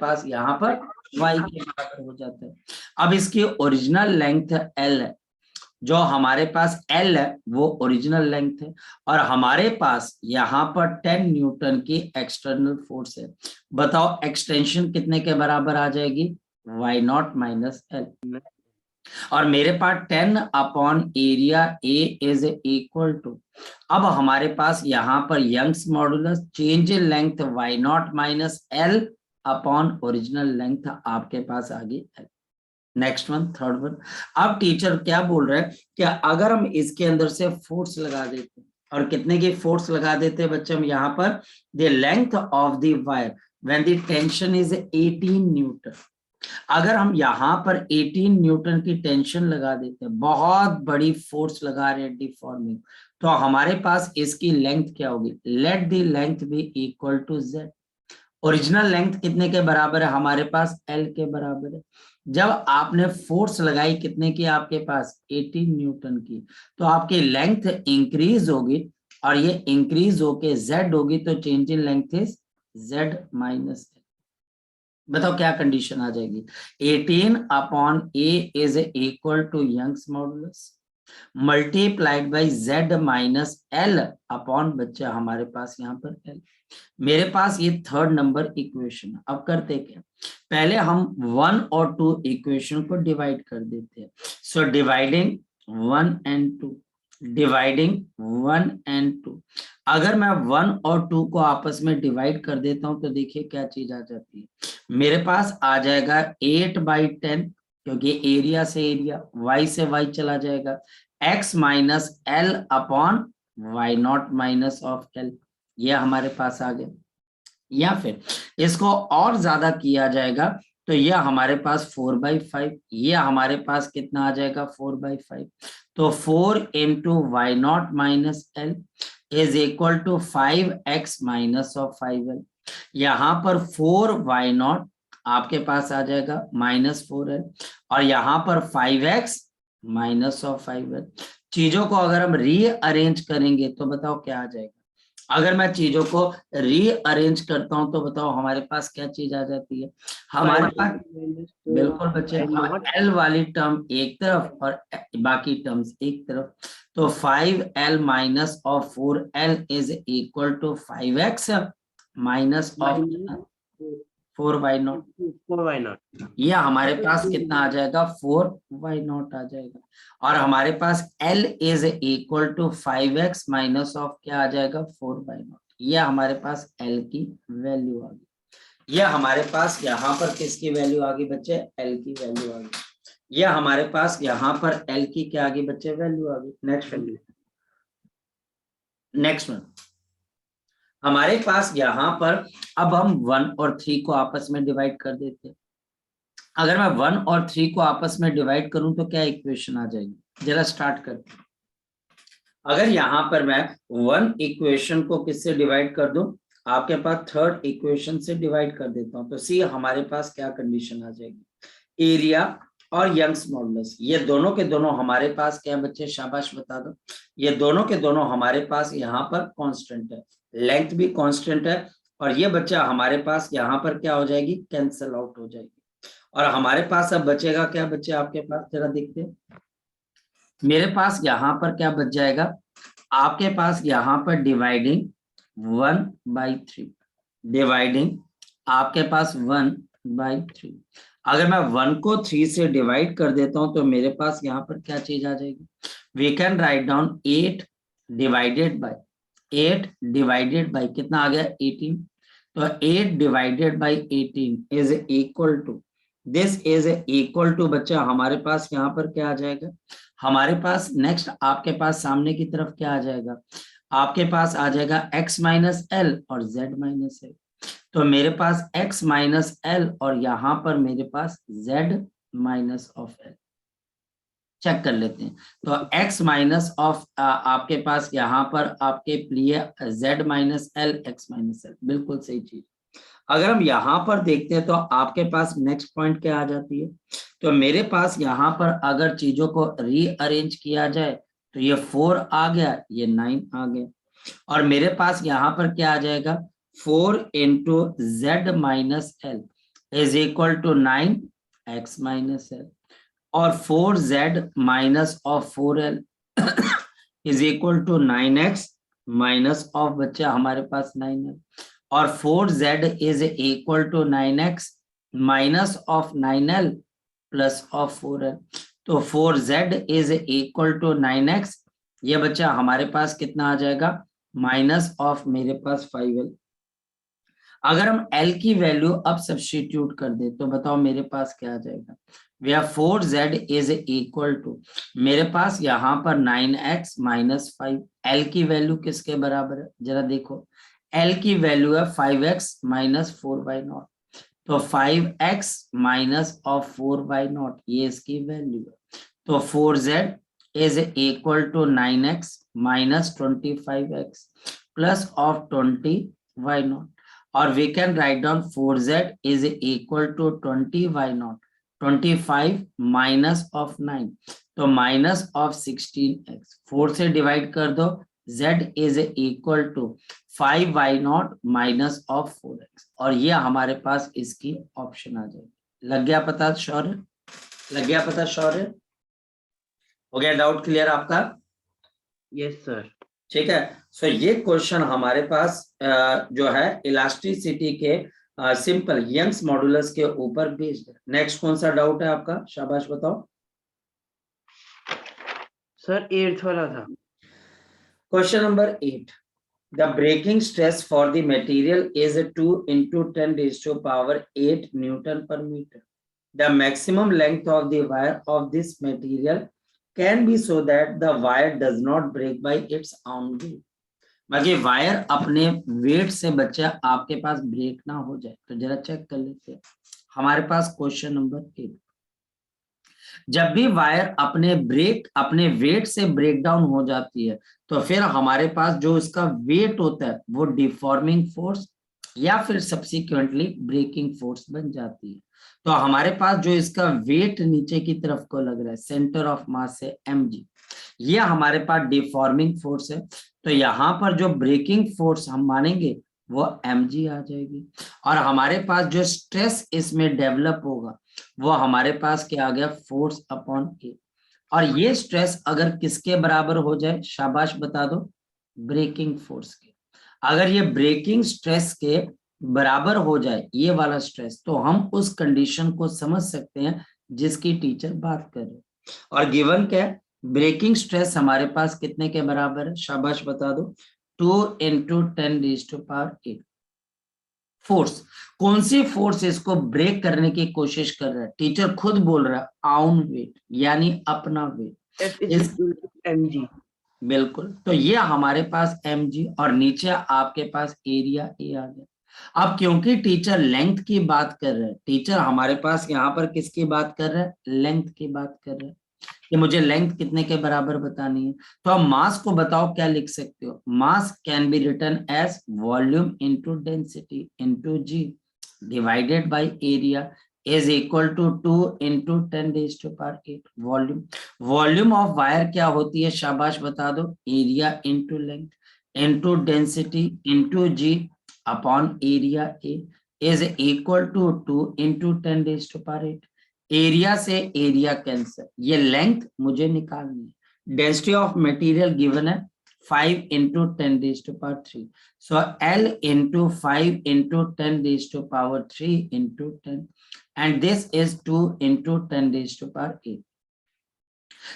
पास यहाँ पर y के बराबर हो जाता है। अब इसकी ओरिजिनल लेंथ l है, जो हमारे पास L है वो ओरिजिनल लेंथ है, और हमारे पास यहाँ पर 10 न्यूटन की एक्सटर्नल फोर्स है। बताओ एक्सटेंशन कितने के बराबर आ जाएगी, y0 माइनस L। और मेरे पास 10 upon area A is equal to, अब हमारे पास यहाँ पर Young's modulus change in length y0 minus L upon original length आपके पास आ गई L। Next one, third one. अब टीचर क्या बोल रहे हैं कि अगर हम इसके अंदर से फोर्स लगा देते हैं, और कितने की फोर्स लगा देते हैं बच्चे हम यहाँ पर, the length of the wire when the tension is 18 Newton. अगर हम यहाँ पर 18 न्यूटन की टेंशन लगा देते हैं, बहुत बड़ी फोर्स लगा रहे हैं डिफॉर्मिंग, तो हमारे पास इसकी लेंथ क्या होगी, let the length be equal to z। Original length कितने के बराबर है हमारे पास, L के बराबर है। जब आपने फोर्स लगाई कितने की आपके पास, 18 न्यूटन की, तो आपकी लेंथ इंक्रीज होगी, और ये इंक्रीज होके z होगी, तो change in length is z minus L। बताओ क्या कंडीशन आ जाएगी, 18 upon a is equal to Young's modulus multiplied by z minus L upon बच्चा हमारे पास यहाँ पर L। मेरे पास ये थर्ड नंबर इक्वेशन। अब करते क्या, पहले हम 1 और 2 इक्वेशन को डिवाइड कर देते हैं। So dividing 1 and 2, dividing 1 and 2। अगर मैं 1 और 2 को आपस में डिवाइड कर देता हूं तो देखिए क्या चीज आ जाती है, मेरे पास आ जाएगा 8/10, क्योंकि एरिया से एरिया, y से y चला जाएगा, x minus L upon y0 minus of L, ये हमारे पास आ गया। या फिर इसको और ज्यादा किया जाएगा तो यह हमारे पास 4/5, ये हमारे पास कितना आ जाएगा 4/5, तो 4 into y0 minus L is equal to 5x minus of 5L। यहाँ पर 4y0 आपके पास आ जाएगा माइनस 4L, और यहाँ पर 5x माइनस ऑफ 5L। चीजों को अगर हम रीअरेंज करेंगे तो बताओ क्या आ जाएगा, अगर मैं चीजों को रीअरेंज करता हूं तो बताओ हमारे पास क्या चीज आ जाती है, हमारे पास बिल्कुल बच्चे L वाली टर्म एक तरफ और बाकी टर्म्स एक तरफ, तो 5L minus of 4L is equal to 5x minus of 4y0। ये हमारे पास कितना आ जाएगा 4y0 आ जाएगा, और हमारे पास L is equal to 5x minus of क्या आ जाएगा 4y0। ये हमारे पास L की वैल्यू आ गई। ये हमारे पास यहाँ पर किसकी वैल्यू आ गई बच्चे, L की वैल्यू आ गई। ये हमारे पास यहाँ पर L की क्या आ गई बच्चे, वैल्यू आ गई। नेक्स्ट वैल्यू, नेक्स्ट वन, हमारे पास यहाँ पर अब हम 1 और 3 को आपस में डिवाइड कर देते हैं। अगर मैं 1 और 3 को आपस में डिवाइड करूं तो क्या इक्वेशन आ जाएगी, जरा स्टार्ट करते हैं। अगर यहाँ पर मैं 1 इक्वेशन को किससे डिवाइड कर दूं, आपके पास थर्ड इक्वेशन से डिवाइड कर देता हूं, तो सी हमारे पास क्या कंडीशन आ जाएगी, एरिया और यंग्स मॉडुलस, ये दोनों के दोनों हमारे पास क्या बच्चे, शाबाश बता दो, ये दोनों के दोनों हमारे पास यहाँ पर कांस्टेंट है, लेंथ भी कांस्टेंट है, और ये बच्चा हमारे पास यहाँ पर क्या हो जाएगी, कैंसल आउट हो जाएगी, और हमारे पास अब बचेगा क्या बच्चे, आपके पास जरा देखते हैं, मेरे पास यहाँ पर क्या बच जाएगा, आपके पास यहाँ पर डिवाइडिंग 1/3, डिवाइडिंग आपके पास 1/3। अगर मैं 1 को 3 से डिवाइड कर देता हूं तो मेरे पास यहाँ पर क्या चीज आ जाएगी, we can write down 8 divided by कितना आ गया 18, तो 8 divided by 18 is equal to, this is equal to बच्चा हमारे पास यहाँ पर क्या आ जाएगा, हमारे पास नेक्स्ट आपके पास सामने की तरफ क्या आ जाएगा, आपके पास आ जाएगा x माइनस एल और z माइनस एल, तो मेरे पास x माइनस एल और यहाँ पर मेरे पास z minus of L, check कर लेते हैं। तो x माइनस ऑफ आपके पास यहाँ पर आपके लिए z minus L, x minus L, बिल्कुल सही चीज। अगर हम यहाँ पर देखते हैं तो आपके पास नेक्स्ट पॉइंट क्या आ जाती है, तो मेरे पास यहाँ पर अगर चीजों को रीअरेंज किया जाए तो ये 4 आ गया, ये 9 आ गया, और मेरे पास यहाँ पर क्या आ जाएगा 4 into Z minus L is equal to 9x minus L, और 4z minus of 4l is equal to 9x minus of बच्चा हमारे पास 9l, और 4z is equal to 9x minus of 9l plus of 4l। तो 4z is equal to 9x, ये बच्चा हमारे पास कितना आ जाएगा, माइनस ऑफ मेरे पास 5l। अगर हम L की वैल्यू अब सब्स्टिट्यूट कर दे तो बताओ मेरे पास क्या आ जाएगा, वे 4z इज इक्वल टू, मेरे पास यहाँ पर 9x माइनस 5, L की वैल्यू किसके बराबर है जरा देखो, L की वैल्यू है 5x माइनस 4y0, तो 5x माइनस ऑफ 4y0 ये इसकी वैल्यू है। तो 4z is equal to 9x minus 25x plus of 20y0, और we can write down 4z is equal to 20y0, 25 minus of 9, तो minus of 16x, 4 से divide कर दो, z is equal to 5y0 minus of 4x, और ये हमारे पास इसकी option आ जाएगी। लग गया पता शौर्य, लग गया पता शौर्य, हो गया डाउट क्लियर आपका? Yes sir. ठीक है, सो ये क्वेश्चन हमारे पास जो है इलास्टिसिटी के सिंपल यंग्स मॉडुलस के ऊपर बेस्ड है। नेक्स्ट कौन सा डाउट है आपका, शाबाश बताओ। सर 8th वाला था। Question number 8, the breaking stress for the material is 2 into 10⁸ newton per metre. The maximum length of the wire of this material can be so that the wire does not break by its own weight। बाकी wire अपने wait से बच्चा आपके पास break ना हो जाए, तो जरा चेक कर लेते हैं। हमारे पास क्वेश्चन नंबर 8, जब भी वायर अपने वेट से ब्रेक डाउन हो जाती है तो फिर हमारे पास जो इसका वेट होता है वो डिफॉर्मिंग फोर्स या फिर सब्सिक्वेंटली ब्रेकिंग फोर्स बन जाती है। तो हमारे पास जो इसका वेट नीचे की तरफ को लग रहा है, सेंटर ऑफ मास है mg, ये हमारे पास डिफॉर्मिंग फोर्स है, तो यहाँ पर जो ब्रेकिंग फोर्स हम मानेंगे वो mg आ जाएगी, और हमारे पास जो स्ट्रेस इसमें डेवलप होगा वो हमारे पास क्या आ गया, फोर्स अपॉन ए, और ये स्ट्रेस अगर किसके बराबर हो जाए, शाबाश बता दो, ब्रेकिंग फोर्स के। अगर ये ब्रेकिंग स्ट्रेस के बराबर हो जाए ये वाला स्ट्रेस, तो हम उस कंडीशन को समझ सकते हैं जिसकी टीचर बात कर रहे हैं। और गिवन क्या है, ब्रेकिंग स्ट्रेस हमारे पास कितने के बराबर है, शाबाश बता दो, 2 into 10⁸। फोर्स, कौन सी फोर्स इसको ब्रेक करने की कोशिश कर रहा है, टीचर खुद बोल रहा है ऑन वेट, यानी अपना वेट mg। बिल्कुल, तो ये हमारे पास mg, और नीचे आपके पास एरिया ए आ गया। अब क्योंकि टीचर लेंथ की बात कर रहे हैं, टीचर हमारे पास यहाँ पर किसकी बात कर रहे हैं, लेंथ की बात कर रहे हैं, कि मुझे लेंथ कितने के बराबर बतानी है। तो अब मास को बताओ क्या लिख सकते हो, mass can be written as volume into density into G divided by area is equal to 2 into 10⁸ volume. Volume of wire क्या होती है, शाबाश बता दो, area into length into density into G upon area A is equal to 2 into 10⁸। Area से area cancel, ये length मुझे निकालनी है। डेंसिटी ऑफ मटेरियल गिवन है 5 into 10⁻3, so L into 5 into 10⁻3 into 10, and this is 2 into 10⁸.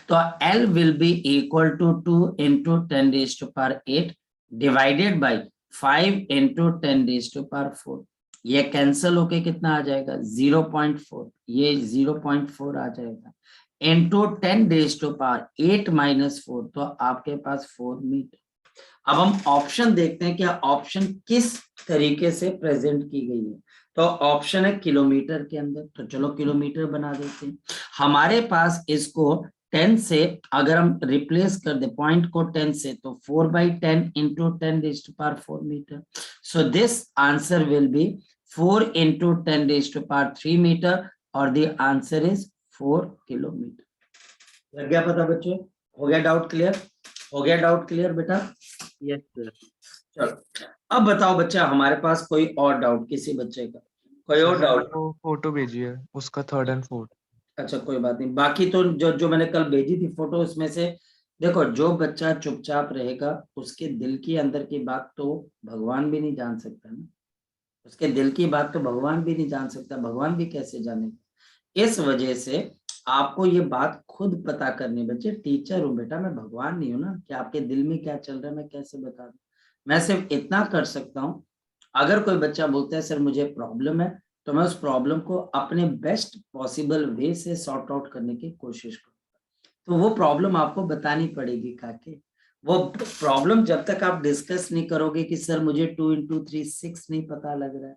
तो L will be equal to 2 into 10⁸ divided by 5 into 10⁴। ये cancel होके कितना आ जाएगा, 0.4, ये 0.4 आ जाएगा, into 10⁸ 8 - 4, तो आपके पास 4 मीटर। अब हम ऑप्शन देखते हैं कि ऑप्शन किस तरीके से प्रेजेंट की गई है। तो ऑप्शन है किलोमीटर के अंदर, तो चलो किलोमीटर बना देते हैं। हमारे पास इसको 10 से अगर हम रिप्लेस कर दे पॉइंट को 10 से, तो 4/10 into 10⁴ metre. So this answer will be 4 into 10⁻3 metre, और द आंसर इज 4 किलोमीटर। लग गया पता बच्चों, हो गया डाउट क्लियर, हो गया डाउट क्लियर बेटा? Yes sir. चलो अब बताओ बच्चा, हमारे पास कोई और डाउट किसी बच्चे का, कोई और सर, डाउट? वो फोटो भेजी है उसका 3rd and 4th। अच्छा कोई बात नहीं, बाकी तो जो जो मैंने कल भेजी थी फोटो, उसमें से देखो, जो बच्चा चुपचाप रहेगा उसके दिल के अंदर की बात तो भगवान भी नहीं जान सकता ना, उसके दिल की बात तो भगवान भी नहीं जान सकता, भगवान भी कैसे जानेगा। इस वजह से आपको ये बात खुद पता करनी। बच्चे टीचर हूँ बेटा, मैं भगवान नहीं हूँ ना कि आपके दिल में क्या चल रहा है मैं कैसे बता दूं। मैं सिर्फ इतना कर सकता हूँ, अगर कोई बच्चा बोलता है सर मुझे प्रॉब्लम है, तो मैं उस प्रॉब्लम को अपने बेस्ट पॉसिबल वे से सॉर्ट आउट करने की कोशिश करूँ। तो वो प्रॉब्लम आपको बतानी पड़ेगी काके। वो प्रॉब्लम जब तक आप डिस्कस नहीं करोगे कि सर मुझे 2 into 3 6 नहीं पता लग रहा है,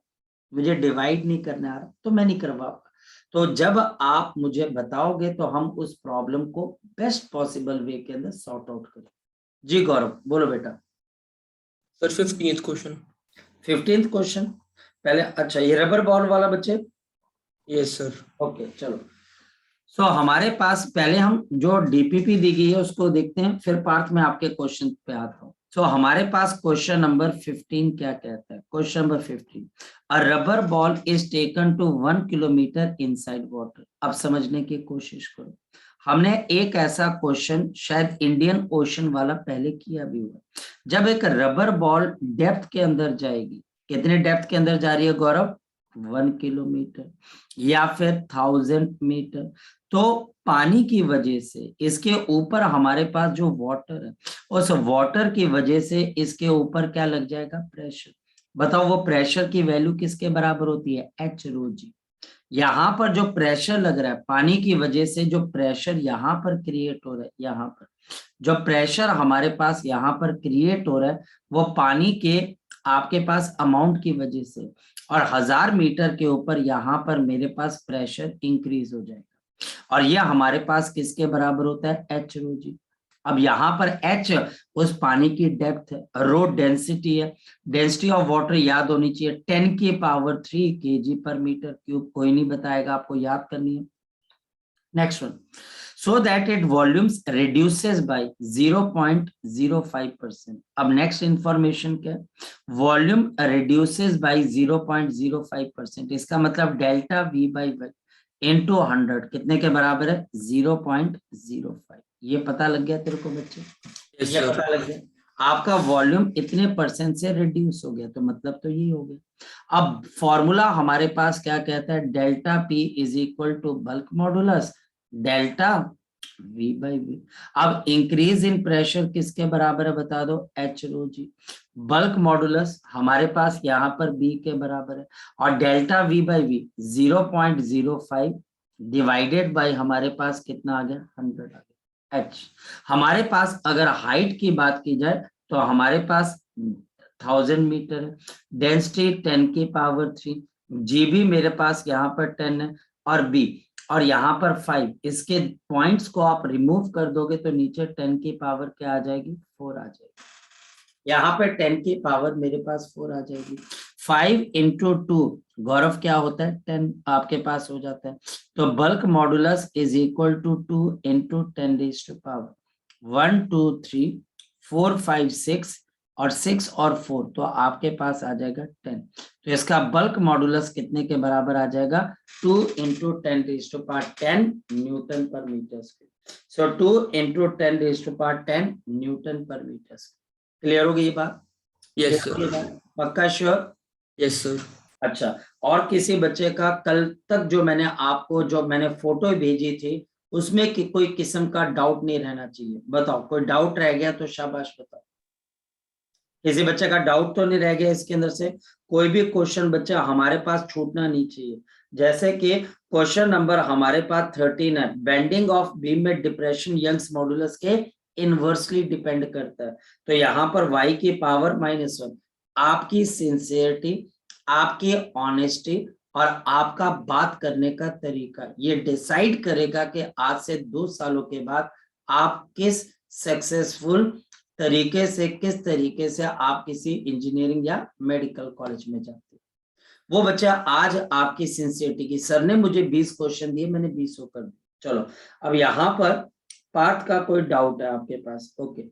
मुझे डिवाइड नहीं करना आ रहा, तो मैं नहीं करवा पाऊंगा। तो जब आप मुझे बताओगे तो हम उस प्रॉब्लम को बेस्ट पॉसिबल वे के अंदर सॉर्ट आउट करें। जी गौरव बोलो बेटा। Sir 15th question. 15th question पहले, अच्छा ये रबर बॉल वाला बच्चे? Yes sir. ओके चलो। सो हमारे पास पहले हम जो डीपीपी दी गई है उसको देखते हैं, फिर पार्थ में आपके क्वेश्चन पे आता हूँ। सो हमारे पास क्वेश्चन नंबर 15 क्या कहता है? Question number 15, a rubber ball is taken to 1 kilometre inside water. अब समझने की कोशिश करो, हमने एक ऐसा क्वेश्चन शायद इंडियन ओशन वाला पहले किया भी हुआ। जब एक रबर बॉल डेप्थ के अंदर जाएगी, कितने डेप्थ के अंदर जा रही है गौरव? 1 किलोमीटर या फिर 1000 मीटर। तो पानी की वजह से इसके ऊपर हमारे पास जो वाटर है, उस वाटर की वजह से इसके ऊपर क्या लग जाएगा? प्रेशर। बताओ वो प्रेशर की वैल्यू किसके बराबर होती है? एच रो जी। यहाँ पर जो प्रेशर लग रहा है पानी की वजह से, जो प्रेशर यहाँ पर क्रिएट हो रहा है, यहाँ पर जो प्रेशर हमारे पास यहाँ पर क्रिएट हो रहा है, वो पानी के आपके पास अमाउंट की वजह से, और 1000 मीटर के ऊपर यहाँ पर मेरे पास प्रेशर इंक्रीज हो जाएगा, और ये हमारे पास किसके बराबर होता है? एच रो जी। अब यहाँ पर एच उस पानी की डेप्थ है, रो डेंसिटी है, डेंसिटी ऑफ वाटर याद होनी चाहिए 10 की power 3 kg per metre cube. कोई नहीं बताएगा, आपको याद करनी है। Next one, so that it volumes reduces by 0.05%। अब नेक्स्ट इंफॉर्मेशन क्या है? वॉल्यूम reduces by 0.05%, इसका मतलब डेल्टा V by into 100 कितने के बराबर है? 0.05। ये पता लग गया तेरे को बच्चे? यस ये सर। पता लग गया आपका वॉल्यूम इतने परसेंट से रिड्यूस हो गया, तो मतलब तो यही हो गया। अब फॉर्मूला हमारे पास क्या कहता है? Delta P is equal to bulk modulus delta V by V। अब इंक्रीज इन प्रेशर किसके बराबर है बता दो? H rho G. Bulk modulus हमारे पास यहाँ पर B के बराबर है, और delta V by V 0.05 divided by हमारे पास कितना आ गया? 100 आ गया। एच हमारे पास अगर हाइट की बात की जाए तो हमारे पास 1000 मीटर है, डेंसिटी 10 की पावर 3, जी भी मेरे पास यहाँ पर 10 है, और बी और यहाँ पर 5। इसके पॉइंट्स को आप रिमूव कर दोगे तो नीचे 10 की पावर क्या आ जाएगी? 4 आ जाएगी। यहाँ पर 10 की पावर मेरे पास 4 आ जाएगी। 5 into 2 गौरव क्या होता है? 10 आपके पास हो जाता है। तो bulk modulus is equal to 2 into 10 raised to power 1 2 3 4 5 6 और 6 और 4, तो आपके पास आ जाएगा 10। तो इसका बल्क मॉडुलस कितने के बराबर आ जाएगा? 2 into 10 raised to power 10 newton per metre square. So 2 into 10 raised to power 10 newton per metre square. Clear होगी ये बात? Yes sir. पक्का श्योर? Yes sir. अच्छा, और किसी बच्चे का कल तक जो मैंने आपको जो मैंने फोटो भेजी थी उसमें कि कोई किस्म का डाउट नहीं रहना चाहिए? बताओ, कोई डाउट रह गया तो शाबाश बताओ। किसी बच्चे का डाउट तो नहीं रह गया इसके अंदर से? कोई भी क्वेश्चन बच्चा हमारे पास छूटना नहीं चाहिए। जैसे कि क्वेश्चन नंबर हमारे पास 13 है, बेंडिंग ऑफ बीम में डिप्रेशन यंग्स मॉडुलस के इनवर्सली डिपेंड करता है। तो यहाँ पर y की पावर -1 आपकी सिंसियरिटी, आपकी ऑनेस्टी और आपका बात करने का तरीका ये डिसाइड करेगा कि आज से 2 सालों के बाद आप किस सक्सेसफुल तरीके से, किस तरीके से आप किसी इंजीनियरिंग या मेडिकल कॉलेज में जाते। वो बच्चा आज आपकी सिंसियरिटी की, सर ने मुझे 20 क्वेश्चन दिए, मैंने 20 कर दिए। चलो अब यहाँ पर पार्थ का कोई डाउट है आपके पास? ओके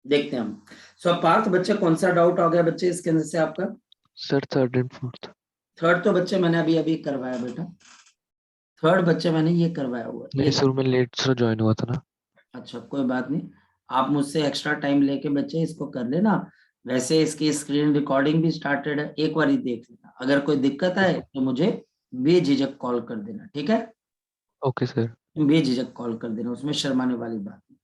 देखते हैं हम। सो पार्थ बच्चे कौन सा डाउट हो गया बच्चे इसके अंदर से आपका? Sir 3rd and 4th। Third तो बच्चे मैंने अभी अभी करवाया बेटा, थर्ड बच्चे मैंने ये करवाया हुआ है। नहीं सर, मैं लेट से ज्वाइन हुआ था ना। अच्छा कोई बात नहीं, आप मुझसे एक्स्ट्रा टाइम लेके बच्चे इसको कर लेना। वैसे इसकी स्क्रीन रिकॉर्डिंग भी स्टार्टेड है, एक बार ही देख लेना, अगर कोई दिक्कत आए तो मुझे बेझिझक कॉल कर देना, ठीक है? Okay sir. बेझिझक कॉल कर देना, उसमें शर्माने वाली बात नहीं।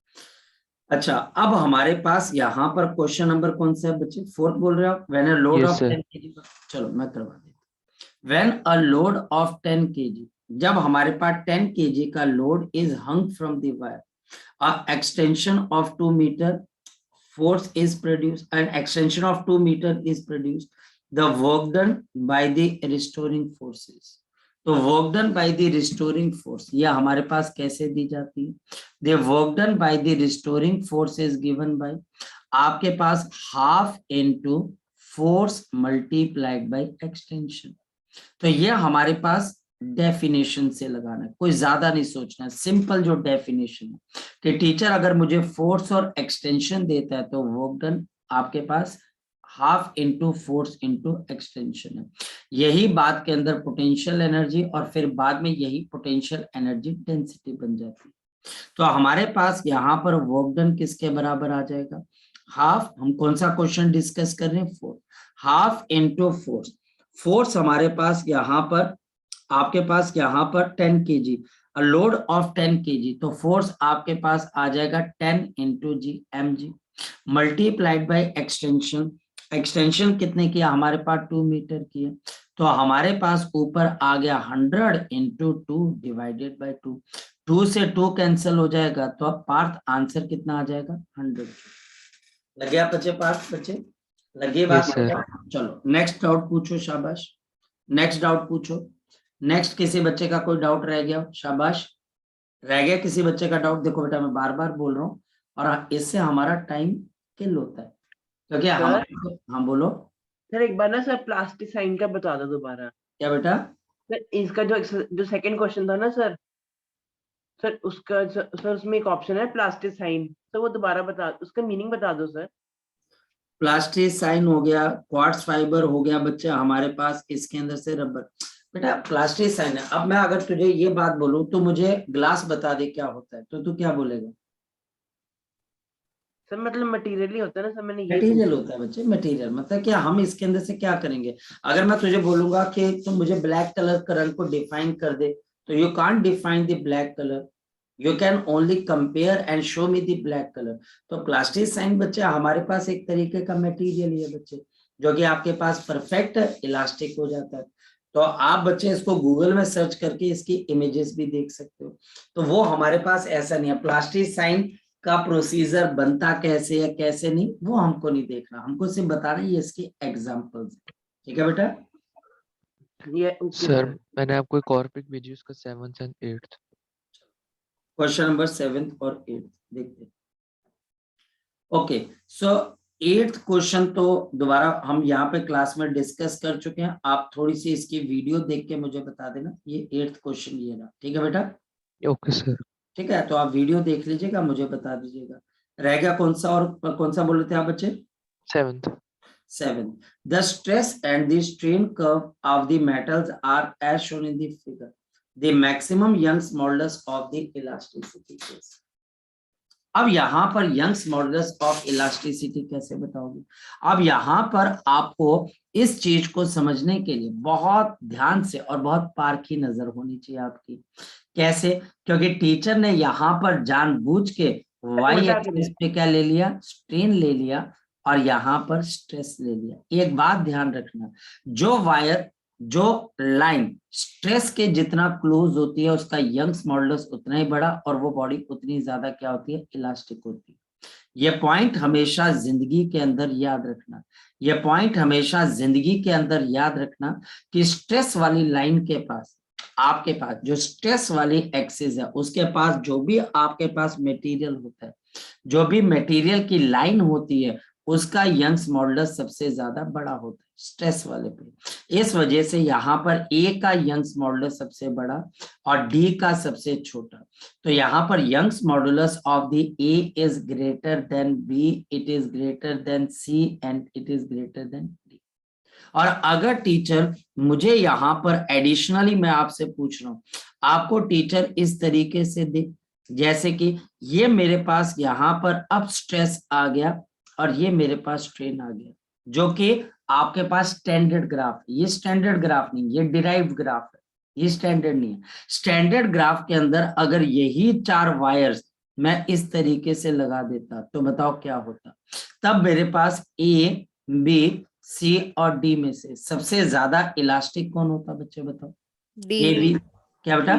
अच्छा, अब हमारे पास यहाँ पर क्वेश्चन नंबर कौन सा है बच्चे? फोर्थ बोल रहे हो आप? When a load Yes, of sir. 10 kg, चलो मैं करवा देता हूँ। When a load of 10 kg, जब हमारे पास 10 kg का लोड is hung from the wire, a extension of 2 metre force is produced, an extension of 2 meter is produced, the work done by the restoring forces. तो work done by the restoring force यह हमारे पास कैसे दी जाती है? The work done by the restoring force is given by, आपके पास half into force multiplied by extension. तो ये हमारे पास डेफिनेशन से लगाना है, कोई ज्यादा नहीं सोचना, सिंपल जो डेफिनेशन है कि टीचर अगर मुझे फोर्स और एक्सटेंशन देता है तो वर्क डन आपके पास half into force into extension है। यही बात के अंदर पोटेंशियल एनर्जी और फिर बाद में यही पोटेंशियल एनर्जी डेंसिटी बन जाती है। तो हमारे पास यहाँ पर वर्क डन किसके बराबर आ जाएगा? हाफ, हम कौन सा क्वेश्चन डिस्कस कर रहे हैं? Force, half into force. Force हमारे पास यहाँ पर, आपके पास यहाँ पर 10 kg, लोड ऑफ 10 kg, तो फोर्स आपके पास आ जाएगा 10 into G M G, multiplied by extension. Extension कितने की? हमारे पास 2 मीटर की है, तो हमारे पास ऊपर आ गया 100 इंटू 2 डिवाइडेड बाई 2, 2 से 2 कैंसिल हो जाएगा, तो अब पार्थ आंसर कितना आ जाएगा? 100। लग गया बच्चे पार्थ? बच्चे लगे बात? Yes, sir. चलो नेक्स्ट डाउट पूछो, शाबाश। नेक्स्ट डाउट पूछो। नेक्स्ट किसी बच्चे का कोई डाउट रह गया? शाबाश, रह गया किसी बच्चे का डाउट? देखो बेटा मैं बार बार बोल रहा हूँ और इससे हमारा टाइम किल होता है, क्योंकि हमारे, हाँ बोलो। सर एक बार ना सर प्लास्टिसाइन का बता दो दोबारा। क्या बेटा? सर इसका जो सेकंड क्वेश्चन था ना सर, सर उसका सर उसमें एक ऑप्शन है प्लास्टिसाइन, तो वो दोबारा बता, उसका मीनिंग बता दो सर। प्लास्टिसाइन हो गया, क्वार्ट्ज फाइबर हो गया बच्चे हमारे पास, इसके अंदर से रबर। बेटा प्लास्टिसाइन है। अब मैं अगर तुझे ये बात बोलूं तो मुझे ग्लास बता दे क्या होता है, तो तू क्या बोलेगा? सर मतलब मटेरियल ही होता है ना सर, मैंने ये मटेरियल होता है बच्चे, मटेरियल मतलब कि हम इसके अंदर से क्या करेंगे? अगर मैं तुझे बोलूंगा कि तुम मुझे ब्लैक कलर का रंग को डिफाइन कर दे, तो you can't define the black colour, you can only compare and show me the black colour. तो प्लास्टिसाइन बच्चे हमारे पास एक तरीके का मटेरियल ही है बच्चे, जो कि आपके पास परफेक्ट इलास्टिक हो जाता है। तो आप बच्चे इसको गूगल में सर्च करके इसकी इमेजेस भी देख सकते हो। तो वो हमारे पास ऐसा नहीं है, प्लास्टिसाइन का प्रोसीजर बनता कैसे है कैसे नहीं वो हमको नहीं देखना, हमको सिर्फ बताना ये इसकी एग्जांपल्स। ठीक है बेटा? ये सर मैंने आपको एक और पिक भेजी, उसका 7th and 8th। Question number 7 और 8 देखते हैं। ओके, सो 8th क्वेश्चन तो दोबारा हम यहाँ पे क्लास में डिस्कस कर चुके हैं, आप थोड़ी सी इसकी वीडियो देख के मुझे बता देना ये 8th क्वेश्चन ये रहा। ठीक है बेटा? Okay sir. ठीक है, तो आप वीडियो देख लीजिएगा, मुझे बता दीजिएगा। रह गया कौन सा, और कौन सा बोल रहे थे आप बच्चे? 7th। 7. The stress and the strain curve of the metals are as shown in the figure. The maximum Young's modulus of the elasticity is. अब यहाँ पर यंग्स मॉडुलस ऑफ इलास्टिसिटी कैसे बताओगे? अब यहाँ पर आपको इस चीज को समझने के लिए बहुत ध्यान से और बहुत पारखी नजर होनी चाहिए आपकी। कैसे? क्योंकि टीचर ने यहाँ पर जानबूझ के वाई एक्सिस पे क्या ले लिया? स्ट्रेन ले लिया, और यहाँ पर स्ट्रेस ले लिया। एक बात ध्यान रखना, जो वायर, जो लाइन स्ट्रेस के जितना क्लोज होती है उसका यंग्स मॉडुलस उतना ही बड़ा, और वो बॉडी उतनी ज्यादा क्या होती है? इलास्टिक होती है। ये पॉइंट हमेशा जिंदगी के अंदर याद रखना, ये पॉइंट हमेशा जिंदगी के अंदर याद रखना कि स्ट्रेस वाली लाइन के पास, आपके पास जो स्ट्रेस वाली एक्सिस है उसके पास जो भी आपके पास मटेरियल होता है, जो भी मटेरियल की लाइन होती है, उसका यंग्स मॉडुलस सबसे ज्यादा बड़ा होता है स्ट्रेस वाले पे। इस वजह से यहाँ पर ए का यंग्स मॉडुलस सबसे बड़ा और डी का सबसे छोटा। तो यहाँ पर Young's modulus of the A is greater than B, it is greater than C and it is greater than D. और अगर टीचर मुझे यहाँ पर एडिशनली मैं आपसे पूछ रहा हूँ, आपको टीचर इस तरीके से दे, जैसे कि ये मेरे पास यहाँ पर अब स्ट्रेस आ गया और ये मेरे पास स्ट्रेन आ गया, जो कि आपके पास स्टैंडर्ड ग्राफ है। ये स्टैंडर्ड ग्राफ नहीं, ये डिराइव्ड ग्राफ है, ये स्टैंडर्ड नहीं है। स्टैंडर्ड ग्राफ के अंदर अगर यही 4 वायर्स मैं इस तरीके से लगा देता तो बताओ क्या होता। तब मेरे पास ए, बी, सी और डी में से सबसे ज्यादा इलास्टिक कौन होता बच्चे बताओ? ए, बी, क्या बेटा?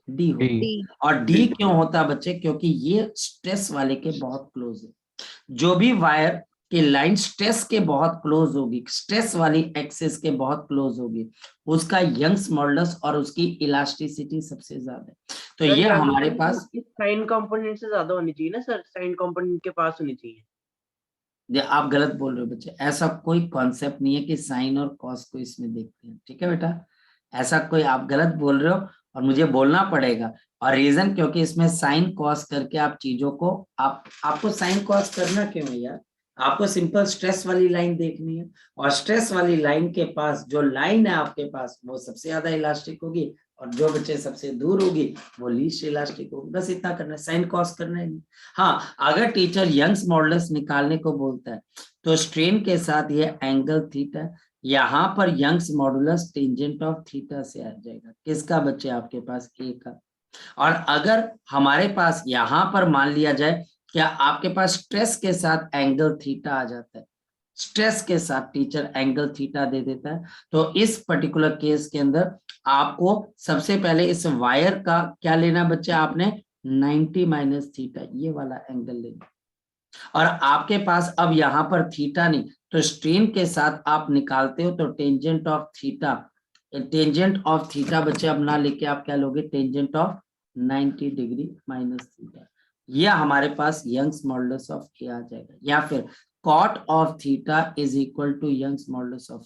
डी होता। डी। और डी क्यों होता बच्चे? क्योंकि ये स्ट्रेस वाले के बहुत क्लोज है। जो भी वायर की लाइन स्ट्रेस के बहुत क्लोज होगी, स्ट्रेस वाली एक्सिस के बहुत क्लोज होगी, उसका यंग्स मॉडुलस और उसकी इलास्टिसिटी सबसे ज्यादा है। तो ये हमारे पास साइन कंपोनेंट से ज्यादा होनी चाहिए ना सर, साइन कंपोनेंट के पास होनी चाहिए। आप गलत बोल रहे हो बच्चे, ऐसा कोई कॉन्सेप्ट नहीं है कि साइन और कॉस को इसमें देखते हैं, ठीक है बेटा? ऐसा कोई आप गलत बोल रहे हो और मुझे बोलना पड़ेगा। और रीजन क्योंकि इसमें साइन कॉस करके आप चीजों को आपको साइन कॉस करना क्यों है यार? आपको सिंपल स्ट्रेस वाली लाइन देखनी है, और स्ट्रेस वाली लाइन के पास जो लाइन है आपके पास वो सबसे ज्यादा इलास्टिक होगी, और जो बच्चे सबसे दूर होगी वो लीस्ट इलास्टिक होगी। बस इतना करना है, साइन कॉस करना है। हाँ, अगर टीचर यंग्स मॉडुलस निकालने को बोलता है तो स्ट्रेन के साथ ये एंगल थीटा, यहाँ पर Young's modulus tangent of theta से आ जाएगा। किसका बच्चे? आपके पास ए का। और अगर हमारे पास यहाँ पर मान लिया जाए क्या आपके पास स्ट्रेस के साथ एंगल थीटा आ जाता है, स्ट्रेस के साथ टीचर एंगल थीटा दे देता है, तो इस पर्टिकुलर केस के अंदर आपको सबसे पहले इस वायर का क्या लेना बच्चे? आपने 90 माइनस थीटा, ये वाला एंगल लेना। और आपके पास अब यहाँ पर थीटा नहीं, तो स्ट्रेन के साथ आप निकालते हो तो tangent of theta, tangent of theta बच्चे अब ना लेके आप क्या लोगे? Tangent of 90 degree minus theta. यह हमारे पास यंग्स मॉडुलस ऑफ ए आ जाएगा, या फिर cot of theta is equal to Young's modulus of.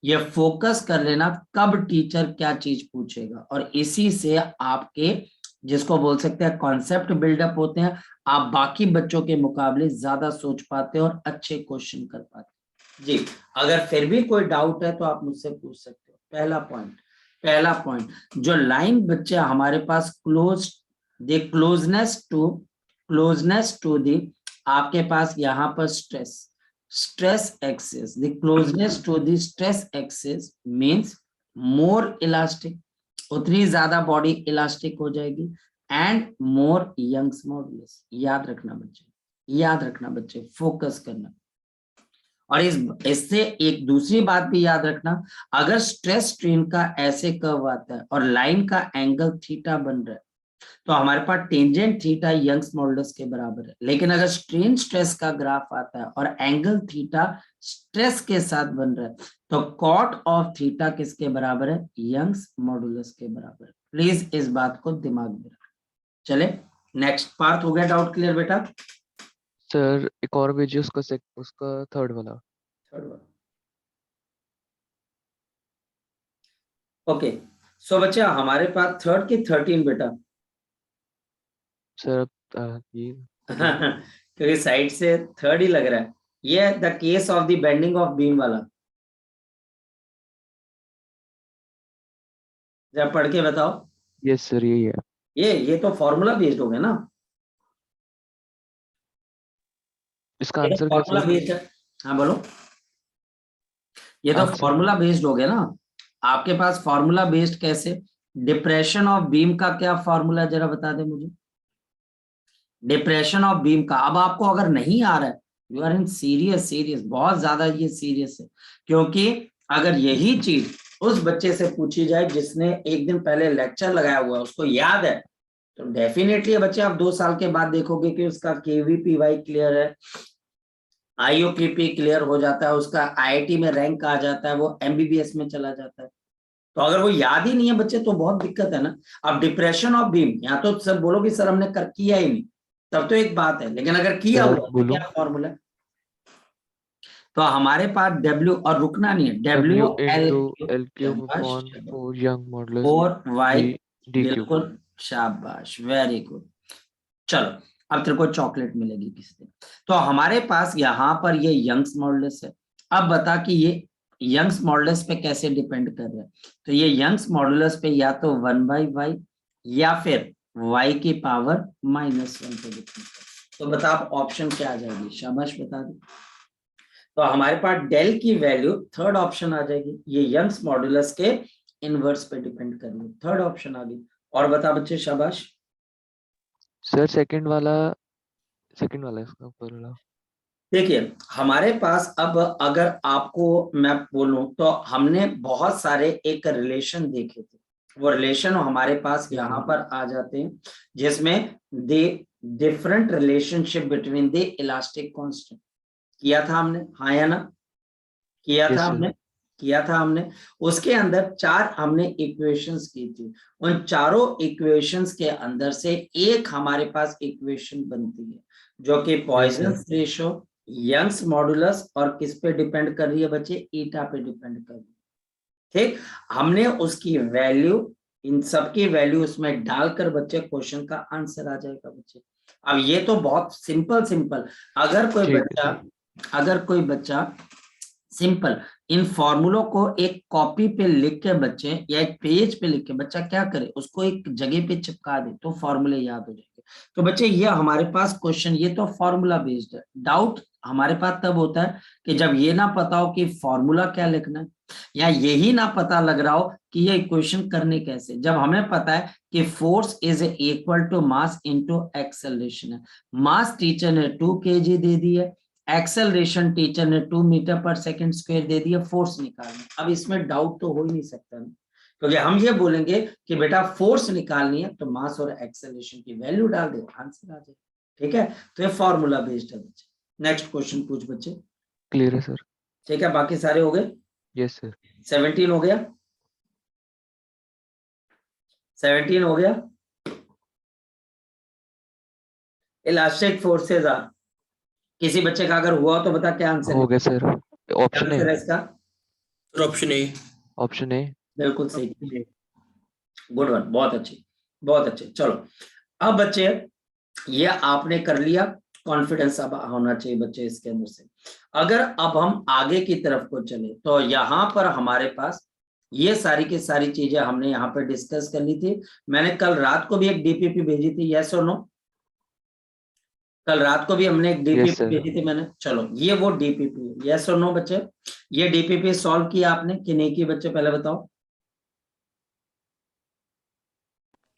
ये फोकस कर लेना कब टीचर क्या चीज पूछेगा, और इसी से आपके जिसको बोल सकते हैं कॉन्सेप्ट बिल्डअप होते हैं। आप बाकी बच्चों के मुकाबले ज्यादा सोच पाते और अच्छे क्वेश्चन कर पाते जी। अगर फिर भी कोई डाउट है तो आप मुझसे पूछ सकते हो। पहला पॉइंट जो लाइन बच्चे हमारे पास close, the closeness to the, आपके पास यहाँ पर stress axis, the closeness to the stress axis means more elastic, उतनी ज्यादा बॉडी इलास्टिक हो जाएगी, एंड मोर यंग्स मॉडुलस। याद रखना बच्चे, फोकस करना। और इससे एक दूसरी बात भी याद रखना, अगर स्ट्रेस स्ट्रेन का ऐसे कर्व आता है और लाइन का एंगल थीटा बन रहा है तो हमारे पास टेंजेंट थीटा यंग्स मॉडुलस के बराबर है। लेकिन अगर स्ट्रेन स्ट्रेस का ग्राफ आता है और एंगल थीटा स्ट्रेस के साथ बन रहा है तो कॉट ऑफ थीटा किसके बराबर है? यंग्स मॉडुलस के बराबर। प्लीज इस बात को दिमाग में रखना। चले नेक्स्ट पार्ट हो गया, डाउट क्लियर बेटा? सर एक और भेजिए उसका थर्ड वाला। ओके, सो बच्चा हमारे पास थर्ड की 13 बेटा। सर ये क्योंकि साइड से थर्ड ही लग रहा है। ये the case of the bending of beam वाला, जरा पढ़ के बताओ। यस सर यही है। ये तो फॉर्मूला बेस्ड हो गया ना? इसका आंसर क्या फॉर्मूला सर? बेस्ड है। हाँ बोलो। ये तो आंसर फॉर्मूला बेस्ड हो गया ना आपके पास। फॉर्मूला बेस्ड कैसे? डिप्रेशन ऑफ बीम का क्या फॉर्मूला जरा बता दे मुझे। डिप्रेशन ऑफ बीम का अब आपको अगर नहीं आ रहा है, यू आर इन सीरियस, बहुत ज्यादा ये सीरियस है। क्योंकि अगर यही चीज उस बच्चे से पूछी जाए जिसने एक दिन पहले लेक्चर लगाया हुआ है, उसको याद है, तो डेफिनेटली बच्चे आप 2 साल के बाद देखोगे कि उसका केवीपीवाई क्लियर है, आईओपीपी क्लियर हो जाता है, उसका आईआईटी में रैंक आ जाता है, वो एमबीबीएस में चला जाता है। तो अगर वो याद ही नहीं है बच्चे तो बहुत दिक्कत है ना। अब डिप्रेशन ऑफ बीम, यहाँ तो सब बोलोगे सर हमने किया ही नहीं, तब तो एक बात है, लेकिन अगर किया हुआ तो क्या फॉर्मूला? तो हमारे पास W, और रुकना नहीं है, W WL into L cube upon 4 young modulus 4y। D cube। बिल्कुल शाबाश, वेरी गुड। चलो अब तेरे को चॉकलेट मिलेगी किस दिन। तो हमारे पास यहाँ पर ये यंग्स मॉडुलस है। अब बता कि ये यंग्स मॉडुलस पे कैसे डिपेंड कर रहा है, तो ये यंग्स मॉडुलस पे या तो 1/y या फिर y की पावर -1 पे डिपेंड कर रहा है। तो बता आप ऑप्शन क्या आ जाएगी, शाबाश बता दे। तो हमारे पास डेल की वैल्यू थर्ड ऑप्शन आ जाएगी, ये यंग्स मॉडुलस के इनवर्स पे डिपेंड कर रही है, थर्ड ऑप्शन आ गई। और बता बच्चे, शाबाश। सर सेकंड वाला इसका ऊपर वाला। देखिए हमारे पास अब अगर आपको मैं बोलूं तो हमने बहुत सारे एक रिलेशन देखे थे, वो रिलेशन हमारे पास यहाँ पर आ जाते हैं, जिसमें the different relationship between the elastic constant किया था हमने, हाँ या ना, किया Yes, था sir. हमने, किया था हमने। उसके अंदर 4 हमने इक्वेशंस की थी, उन चारों इक्वेशंस के अंदर से एक हमारे पास इक्वेशन बनती है जो कि पॉइजन्स रेशो, यंग्स मॉडुलस और किस पे डिपेंड कर रही है बच्चे, ईटा पे डिपेंड कर रही है। ठीक, हमने उसकी वैल्यू, इन सब की वैल्यू उसमें डालकर बच्चे क्वेश्चन का आंसर आ जाएगा बच्चे। अब ये तो बहुत सिंपल, अगर कोई बच्चा सिंपल इन फॉर्मूलों को एक कॉपी पे लिख के बच्चे या एक पेज पे लिख के बच्चा क्या करे, उसको एक जगह पे चिपका दे तो फॉर्मूले याद हो जाएंगे। तो बच्चे ये हमारे पास क्वेश्चन, ये तो फॉर्मूला बेस्ड है। डाउट हमारे पास तब होता है कि जब ये ना पता हो कि फॉर्मूला क्या लिखना है, या यही ना पता लग रहा हो कि ये इक्वेशन करने कैसे। जब हमें पता है कि force is equal to mass into acceleration है, मास टीचर ने 2 kg दे दी है, एक्सेलरेशन टीचर ने 2 मीटर पर सेकंड स्क्वायर दे दिया, फोर्स निकालना। अब इसमें डाउट तो हो ही नहीं सकता ना, क्योंकि हम ये बोलेंगे कि बेटा फोर्स निकालनी है तो मास और एक्सेलरेशन की वैल्यू डाल दे, आंसर आ जाए। ठीक है, तो ये फॉर्मूला बेस्ड है बच्चे। नेक्स्ट क्वेश्चन पूछ बच्चे। क्लियर है सर। ठीक है, बाकी सारे हो गए। Yes sir. 17 हो गया, 17 हो गया। इलास्टिक फोर्सेज आर, किसी बच्चे का अगर हुआ तो बता क्या आंसर हो गया सर। ऑप्शन है ए। इसका। Option A. Option A. बिल्कुल सही, गुड वन, बहुत अच्छी, बहुत अच्छे। चलो अब बच्चे ये आपने कर लिया, कॉन्फिडेंस अब होना चाहिए बच्चे इसके अंदर से। अगर अब हम आगे की तरफ को चले तो यहाँ पर हमारे पास ये सारी की सारी चीजें हमने यहाँ पर डिस्कस कर ली थी। मैंने कल रात को भी एक डीपीपी भेजी थी, यस और नो, कल रात को भी हमने एक डीपीपी भेजी थी मैंने। चलो ये वो डीपीपी है, यस और नो बच्चे, ये डीपीपी सॉल्व किया आपने कि नहीं की बच्चे, पहले बताओ,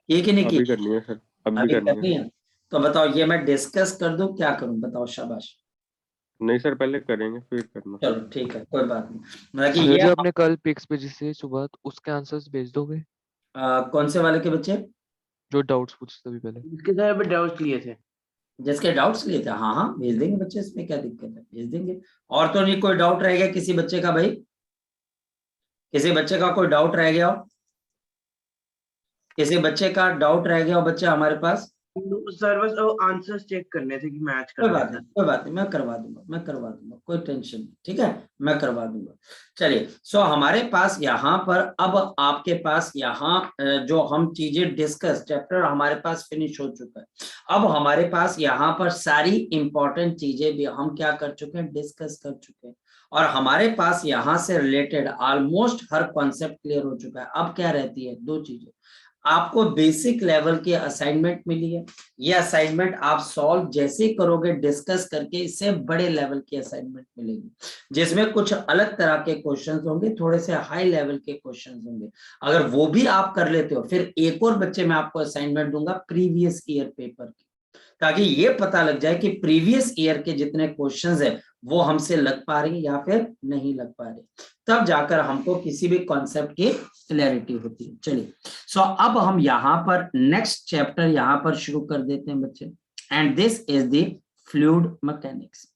ये कि नहीं की? अभी करनी है सर, अभी करनी है, तो बताओ ये मैं डिस्कस कर दूं, क्या करूं बताओ, शाबाश। नहीं सर, पहले करेंगे फिर करना। चलो ठीक है, कोई बात नहीं। मतलब कि सर ये जो आपने कल पिक्स भेजी थी सुबह, तो उसके आंसर्स भेज दोगे? कौन से वाले के बच्चे? जो डाउट्स पूछे थे अभी पहले। इसके सारे अभी डाउट्स लिए थे। जिसके डाउट्स लिए थे, हाँ हाँ भेज देंगे बच्चे, इसमें क्या दिक्कत है, भेज देंगे। और तो नहीं कोई डाउट रह गया किसी बच्चे का भाई, किसी बच्चे का कोई डाउट रह गया हो, किसी बच्चे का डाउट रह गया हो बच्चे हमारे पास? सर बस आंसर्स चेक करने थे कि मैच कोई कर बात रहे नहीं, थे। कोई बात नहीं, मैं करवा दूंगा, कोई टेंशन नहीं। ठीक है, मैं करवा दूंगा। चलिए, सो हमारे पास यहाँ पर अब आपके पास यहाँ जो हम चीजें डिस्कस, चैप्टर हमारे पास फिनिश हो चुका है। अब हमारे पास यहाँ पर सारी इंपॉर्टेंट चीजें भी हम क्या कर चुके हैं, डिस्कस कर चुके हैं, और हमारे पास यहाँ से रिलेटेड ऑलमोस्ट हर कॉन्सेप्ट क्लियर हो चुका है। अब क्या रहती है, 2 चीजें। आपको बेसिक लेवल की असाइनमेंट मिली है, ये असाइनमेंट आप सॉल्व जैसे ही करोगे डिस्कस करके, इससे बड़े लेवल की असाइनमेंट मिलेगी, जिसमें कुछ अलग तरह के क्वेश्चंस होंगे, थोड़े से हाई लेवल के क्वेश्चंस होंगे। अगर वो भी आप कर लेते हो, फिर एक और बच्चे मैं आपको असाइनमेंट दूंगा प्रीवियस ईयर पेपर की, ताकि ये पता लग जाए कि प्रीवियस ईयर के जितने क्वेश्चंस है वो हमसे लग पा रही या फिर नहीं लग पा रहे, तब जाकर हमको किसी भी कॉन्सेप्ट की क्लैरिटी होती है। चलिए, सो अब हम यहाँ पर नेक्स्ट चैप्टर यहाँ पर शुरू कर देते हैं बच्चे, and this is the fluid mechanics.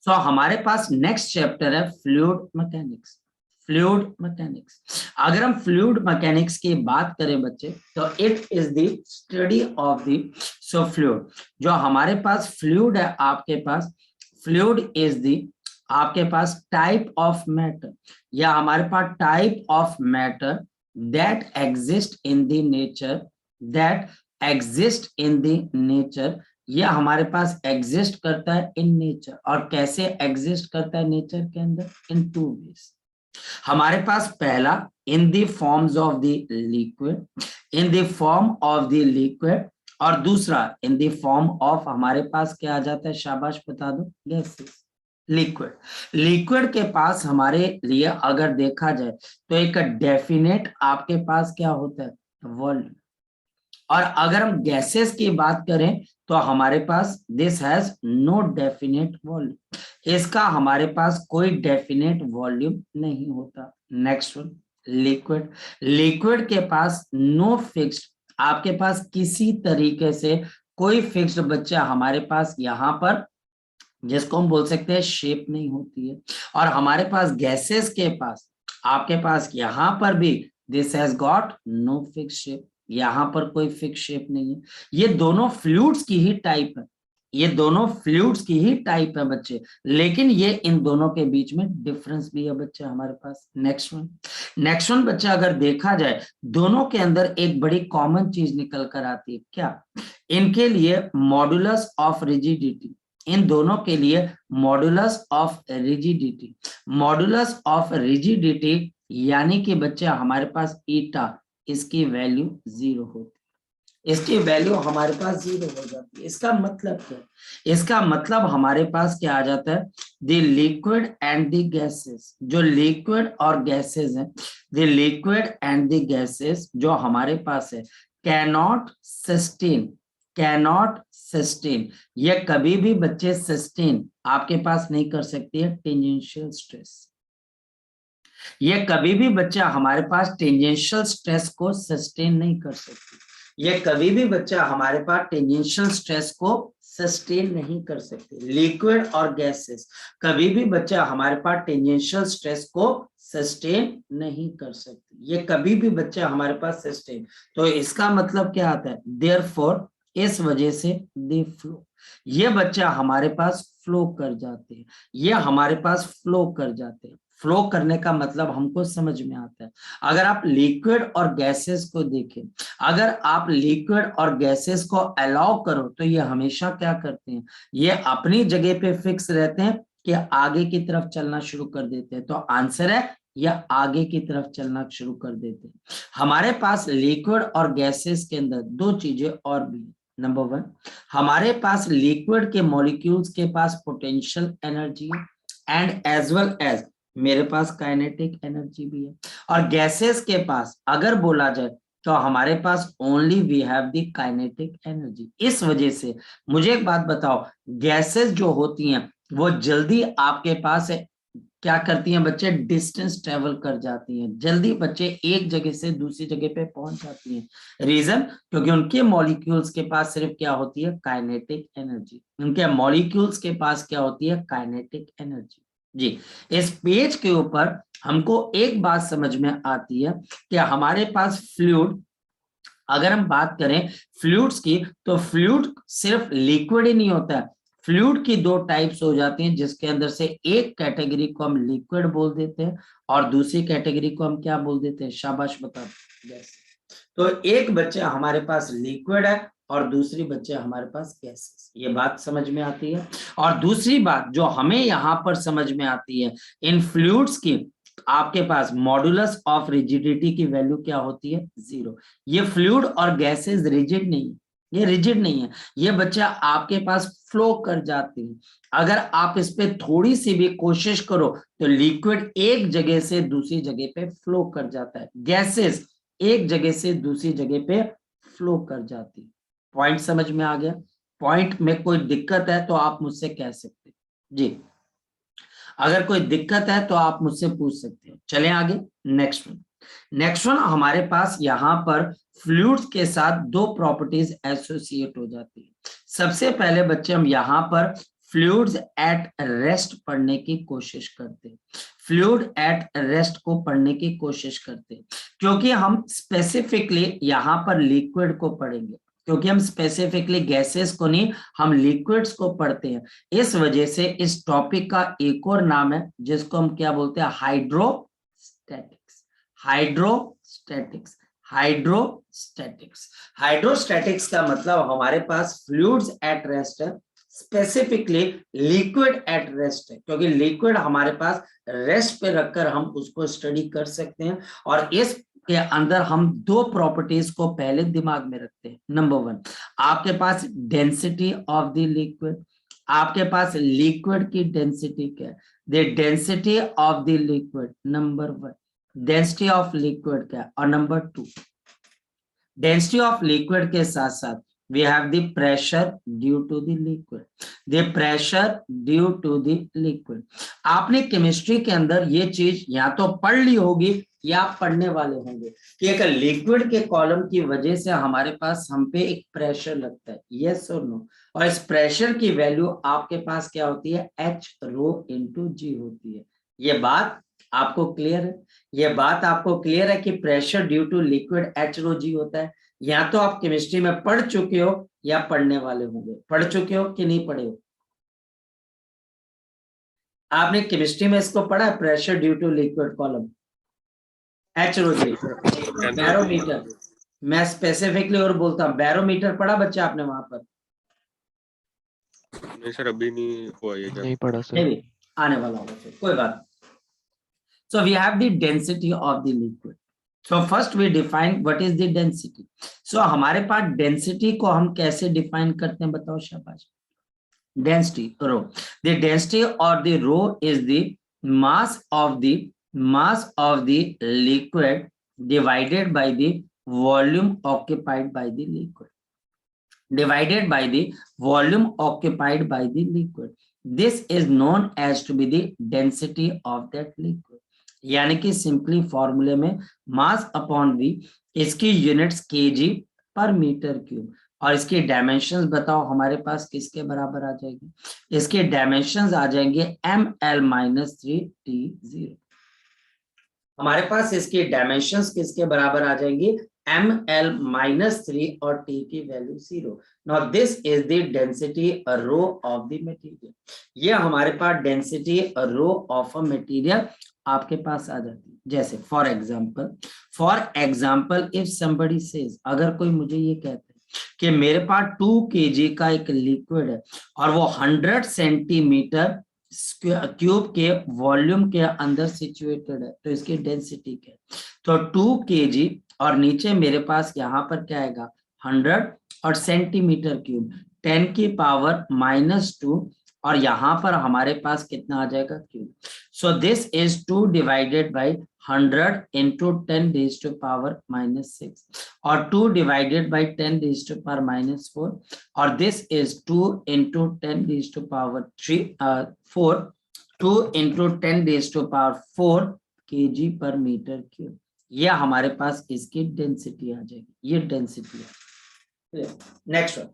So हमारे पास नेक्स्ट चैप्टर है फ्लूइड मैकेनिक्स। फ्लूइड मैकेनिक्स, अगर हम फ्लूइड मैकेनिक्स की बात करें बच्चे, तो it is the study of the so fluid. जो हमारे पास फ्लूइड है, आपके पास फ्लूइड इज द आपके पास टाइप ऑफ मैटर, या हमारे पास type of matter that exist in the nature ये हमारे पास एग्जिस्ट करता है इन नेचर। और कैसे एग्जिस्ट करता है नेचर के अंदर? इन टू वेज। हमारे पास पहला in the forms of the liquid, in the form of the liquid, और दूसरा इन द फॉर्म ऑफ हमारे पास क्या आ जाता है? शाबाश बता दो, गैसेस। लिक्विड, लिक्विड के पास हमारे लिए अगर देखा जाए तो एक डेफिनेट आपके पास क्या होता है? वॉल्यूम। और अगर हम गैसेस की बात करें तो हमारे पास this has no definite volume, इसका हमारे पास कोई डेफिनेट वॉल्यूम नहीं होता। नेक्स्ट वन, लिक्विड, लिक्विड के पास नो फिक्स्ड, आपके पास किसी तरीके से कोई फिक्स्ड बच्चा हमारे पास यहाँ पर जिसको हम बोल सकते हैं शेप नहीं होती है। और हमारे पास गैसेस के पास आपके पास यहाँ पर भी this has got no fix shape, यहाँ पर कोई फिक्स शेप नहीं है। ये दोनों फ्लूइड्स की ही टाइप है, ये दोनों फ्लूइड्स की ही टाइप है बच्चे, लेकिन ये इन दोनों के बीच में डिफरेंस भी है बच्चे हमारे पास। नेक्स्ट वन, नेक्स्ट वन बच्चा अगर देखा जाए दोनों के अंदर एक बड़ी कॉमन चीज निकल कर आती है। क्या? इनके लिए मॉडुलस ऑफ रिजिडिटी, इन दोनों के लिए modulus of rigidity, modulus of rigidity यानी कि बच्चे हमारे पास ईटा, इसकी वैल्यू 0 होती है, इसकी वैल्यू हमारे पास 0 हो जाती है। इसका मतलब क्या? इसका मतलब हमारे पास क्या आ जाता है? The liquid and the gases, जो लिक्विड और गैसेस है, the liquid and the gases जो हमारे पास है कैनॉट सस्टेन, कैनॉट सस्टेन, ये कभी भी बच्चे सस्टेन आपके पास नहीं कर सकती है टेंजेंशियल स्ट्रेस, ये कभी भी बच्चा हमारे पास टेंजेंशियल स्ट्रेस को सस्टेन नहीं कर सकती, ये कभी भी बच्चा हमारे पास टेंजेंशियल स्ट्रेस को सस्टेन नहीं कर सकते। लिक्विड और गैसेस कभी भी बच्चा हमारे पास टेंजेंशियल स्ट्रेस को सस्टेन नहीं कर सकते, ये कभी भी बच्चा हमारे पास सस्टेन। तो इसका मतलब क्या आता है? देयरफॉर, इस वजह से दे फ्लो, ये बच्चा हमारे पास फ्लो कर जाते हैं, ये हमारे पास फ्लो कर जाते हैं। फ्लो करने का मतलब हमको समझ में आता है। अगर आप लिक्विड और गैसेस को देखें, अगर आप लिक्विड और गैसेस को अलाउ करो तो ये हमेशा क्या करते हैं? ये अपनी जगह पे फिक्स रहते हैं कि आगे की तरफ चलना शुरू कर देते हैं। तो आंसर है या आगे की तरफ चलना शुरू कर देते हैं। हमारे पास लिक्विड और गैसेस के अंदर दो चीजें और भी। नंबर वन, हमारे पास लिक्विड के मॉलिक्यूल्स के पास पोटेंशियल एनर्जी है एंड एज वेल एज मेरे पास काइनेटिक एनर्जी भी है। और गैसेस के पास अगर बोला जाए तो हमारे पास only we have the kinetic energy. इस वजह से मुझे एक बात बताओ, गैसेस जो होती हैं वो जल्दी आपके पास क्या करती हैं बच्चे? डिस्टेंस ट्रेवल कर जाती हैं, जल्दी बच्चे एक जगह से दूसरी जगह पे पहुंच जाती हैं। रीजन, क्योंकि उनके मॉलिक्यूल्स के पास सिर्फ क्या होती है? Kinetic energy. उनके मॉलिक्यूल्स के पास क्या होती है? Kinetic energy. जी, इस पेज के ऊपर हमको एक बात समझ में आती है कि हमारे पास फ्लूइड, अगर हम बात करें फ्लूइड्स की, तो फ्लूइड सिर्फ लिक्विड ही नहीं होता है, फ्लूइड की दो टाइप्स हो जाती हैं, जिसके अंदर से एक कैटेगरी को हम लिक्विड बोल देते हैं और दूसरी कैटेगरी को हम क्या बोल देते हैं? शाबाश बता दो। तो एक बच्चा हमारे पास लिक्विड है और दूसरी बच्चे हमारे पास गैसेस, ये बात समझ में आती है। और दूसरी बात जो हमें यहाँ पर समझ में आती है, इन फ्लूइड्स की आपके पास मॉडुलस ऑफ रिजिडिटी की वैल्यू क्या होती है? 0। ये फ्लूइड और गैसेस रिजिड नहीं है, ये रिजिड नहीं है, ये बच्चा आपके पास फ्लो कर जाती है। अगर आप इस पे थोड़ी सी भी कोशिश करो तो लिक्विड एक जगह से दूसरी जगह पे फ्लो कर जाता है, गैसेस एक जगह से दूसरी जगह पे फ्लो कर जाती है। पॉइंट समझ में आ गया? पॉइंट में कोई दिक्कत है तो आप मुझसे कह सकते हैं जी, अगर कोई दिक्कत है तो आप मुझसे पूछ सकते हैं। चलें आगे, नेक्स्ट वन। नेक्स्ट वन हमारे पास यहाँ पर फ्लूइड्स के साथ दो प्रॉपर्टीज एसोसिएट हो जाती है। सबसे पहले बच्चे हम यहाँ पर फ्लूइड्स एट रेस्ट पढ़ने की कोशिश करते हैं, फ्लूइड एट रेस्ट को पढ़ने की कोशिश करते हैं, क्योंकि हम स्पेसिफिकली यहाँ पर लिक्विड को पढ़ेंगे, क्योंकि हम स्पेसिफिकली गैसेस को नहीं, हम लिक्विड्स को पढ़ते हैं। इस वजह से इस टॉपिक का एक और नाम है जिसको हम क्या बोलते हैं? हाइड्रोस्टैटिक्स। Hydrostatics, hydrostatics. हाइड्रोस्टैटिक्स का मतलब हमारे पास फ्लूइड्स एट रेस्ट है, स्पेसिफिकली लिक्विड एट रेस्ट है, क्योंकि लिक्विड हमारे पास रेस्ट पे रखकर हम उसको स्टडी कर सकते हैं। और इस के अंदर हम दो प्रॉपर्टीज को पहले दिमाग में रखते हैं। नंबर 1, आपके पास डेंसिटी ऑफ द लिक्विड, आपके पास लिक्विड की डेंसिटी क्या है, the density of the liquid. Number 1 density of liquid क्या है, और नंबर 2 डेंसिटी ऑफ लिक्विड के साथ साथ we have the pressure due to the liquid, the pressure due to the liquid। आपने केमिस्ट्री के अंदर ये चीज या तो पढ़ ली होगी या आप पढ़ने वाले होंगे कि एक लिक्विड के कॉलम की वजह से हमारे पास हम पे एक प्रेशर लगता है, यस और नो। और इस प्रेशर की वैल्यू आपके पास क्या होती है, H रो इंटू जी होती है। ये बात आपको क्लियर है? ये बात आपको क्लियर है कि pressure due to liquid H rho G होता है। या तो आप केमिस्ट्री में पढ़ चुके हो या पढ़ने वाले होंगे। पढ़ चुके हो कि नहीं पढ़े हो? आपने केमिस्ट्री में इसको पढ़ा है, pressure due to liquid column H rho G, barometer. मैं स्पेसिफिकली और बोलता हूं, बैरोमीटर पढ़ा बच्चा आपने वहां पर? नहीं सर, अभी नहीं हुआ ये। नहीं पढ़ा सर। नहीं, आने वाला होगा फिर, कोई बात। So we have the density of the liquid. So first we define what is the density. So हमारे पास density को हम कैसे define करते हैं, बताओ शाबाश। Density rho. The density or the rho is the mass of the liquid divided by the volume occupied by the liquid. Divided by the volume occupied by the liquid. This is known as to be the density of that liquid. यानी कि simply फॉर्मूले में mass upon we, इसकी units KG पर metre cube, और इसकी dimensions बताओ हमारे पास किसके बराबर आ जाएगी? इसके डायमेंशंस आ जाएंगे ml-3t0। हमारे पास इसकी डायमेंशंस किसके बराबर आ जाएंगी? ml-3 और t की value 0। Now this is the density rho of the material। ये हमारे पास density rho of a material आपके पास आ जाती है। जैसे for example if somebody says, अगर कोई मुझे ये कहता है कि मेरे पास 2 kg का एक लिक्विड है और वो 100 सेंटीमीटर क्यूब के वॉल्यूम के अंदर सिचुएटेड है, तो इसकी डेंसिटी क्या है? तो 2 kg और नीचे मेरे पास यहाँ पर क्या आएगा, 100 और सेंटीमीटर क्यूब 10 की पावर -2, और यहाँ पर हमारे पास कितना आ जाएगा, cube. So this is 2 divided by 100 into 10 raised to power -6, और 2 divided by 10 raised to power -4, और this is 2 into 10 raised to power 4, 2 into 10 raised to power 4 kg per metre cube. यह हमारे पास इसकी डेंसिटी आ जाएगी, ये डेंसिटी है। Next one,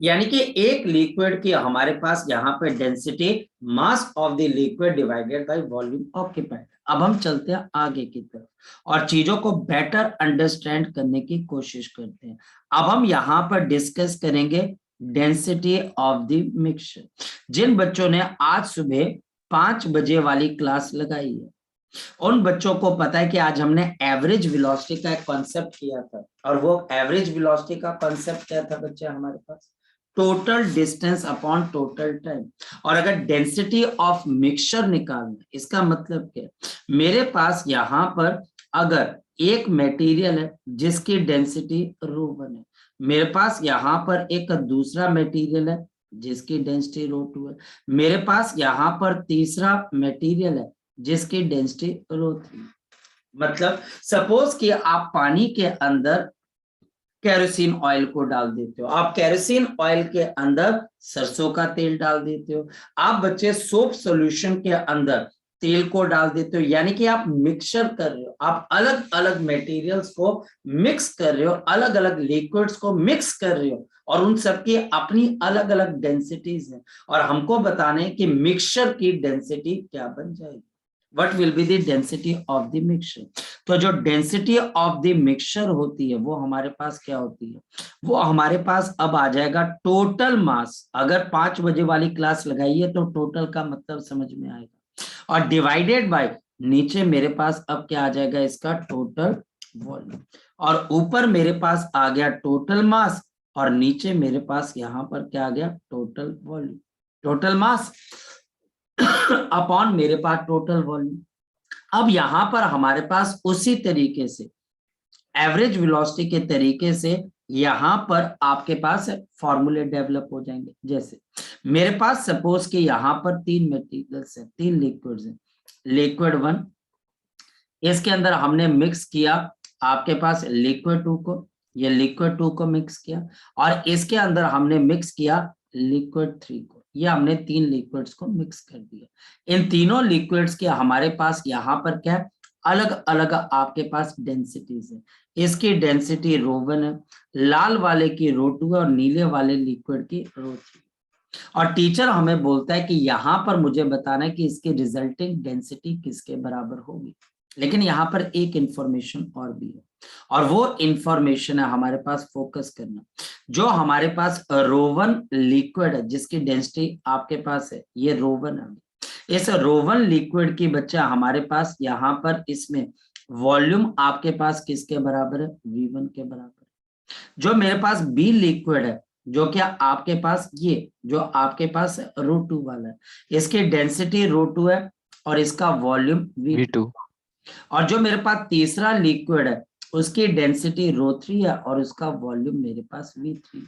यानी कि एक लिक्विड की हमारे पास यहाँ पे density mass of the liquid divided by volume occupied. अब हम चलते हैं आगे की तरफ और चीजों को बेटर अंडरस्टैंड करने की कोशिश करते हैं। अब हम यहाँ पर डिस्कस करेंगे डेंसिटी ऑफ द मिक्सचर। जिन बच्चों ने आज सुबह 5 बजे वाली क्लास लगाई है, उन बच्चों को पता है कि आज हमने एवरेज वेलोसिटी का एक कॉन्सेप्ट किया था, और वो एवरेज वेलोसिटी का कॉन्सेप्ट क्या था बच्चे हमारे पास? Total distance upon total time. और अगर डेंसिटी ऑफ मिक्सचर निकालना, इसका मतलब क्या है? मेरे पास यहाँ पर अगर एक मटेरियल है जिसकी डेंसिटी ρ1 है, मेरे पास यहाँ पर एक दूसरा मटेरियल है जिसकी डेंसिटी ρ2 है, मेरे पास यहाँ पर तीसरा मटेरियल है जिसकी डेंसिटी ρ3। मतलब सपोज कि आप पानी के अंदर केरोसिन ऑयल को डाल देते हो, आप केरोसिन ऑयल के अंदर सरसों का तेल डाल देते हो, आप बच्चे सोप सॉल्यूशन के अंदर तेल को डाल देते हो, यानी कि आप मिक्सचर कर रहे हो, आप अलग अलग मटेरियल्स को मिक्स कर रहे हो, अलग अलग लिक्विड्स को मिक्स कर रहे हो, और उन सबकी अपनी अलग अलग डेंसिटीज हैं, और हमको बताने कि मिक्सचर की डेंसिटी क्या बन जाएगी, what will be the density of the mixture। तो जो डेंसिटी ऑफ द मिक्सचर होती है वो हमारे पास क्या होती है? वो हमारे पास अब आ जाएगा टोटल मास। अगर 5 बजे वाली क्लास लगाई है तो टोटल का मतलब समझ में आएगा, और डिवाइडेड बाय नीचे मेरे पास अब क्या आ जाएगा, इसका टोटल वॉल्यूम, और ऊपर मेरे पास आ गया टोटल मास और नीचे मेरे पास यहाँ पर क्या आ गया, total volume, total mass upon मेरे पास टोटल वॉल्यूम। अब यहाँ पर हमारे पास उसी तरीके से एवरेज वेलोसिटी के तरीके से यहाँ पर आपके पास फॉर्मूले डेवलप हो जाएंगे। जैसे मेरे पास सपोज कि यहाँ पर 3 मटेरियल्स हैं, 3 लिक्विड्स हैं। लिक्विड 1, इसके अंदर हमने मिक्स किया आपके पास लिक्विड 2 को, ये लिक्विड 2 को मिक्स किया, और इसके अंदर हमने मिक्स किया लिक्विड 3 को। ये हमने 3 लिक्विड्स को मिक्स कर दिया। इन तीनों लिक्विड्स के हमारे पास यहाँ पर क्या है, अलग अलग आपके पास डेंसिटीज है। इसकी डेंसिटी ρ1 है, लाल वाले की ρ2 है और नीले वाले लिक्विड की ρ3। और टीचर हमें बोलता है कि यहाँ पर मुझे बताना है कि इसकी रिजल्टिंग डेंसिटी किसके बराबर होगी। लेकिन यहाँ पर एक इंफॉर्मेशन और भी है, और वो इंफॉर्मेशन है हमारे पास फोकस करना। जो हमारे पास ρ1 लिक्विड है जिसकी डेंसिटी आपके पास है, ये ρ1 है। इस ρ1 लिक्विड की बच्चा हमारे पास यहाँ पर इसमें वॉल्यूम आपके पास किसके बराबर है, V1 के बराबर। जो मेरे पास B लिक्विड है, जो क्या आपके पास ये जो आपके पास ρ2 वाला है, इसकी डेंसिटी ρ2 है और इसका वॉल्यूम V2। और जो मेरे पास तीसरा लिक्विड है, उसकी डेंसिटी ρ3 है और उसका वॉल्यूम मेरे पास V3।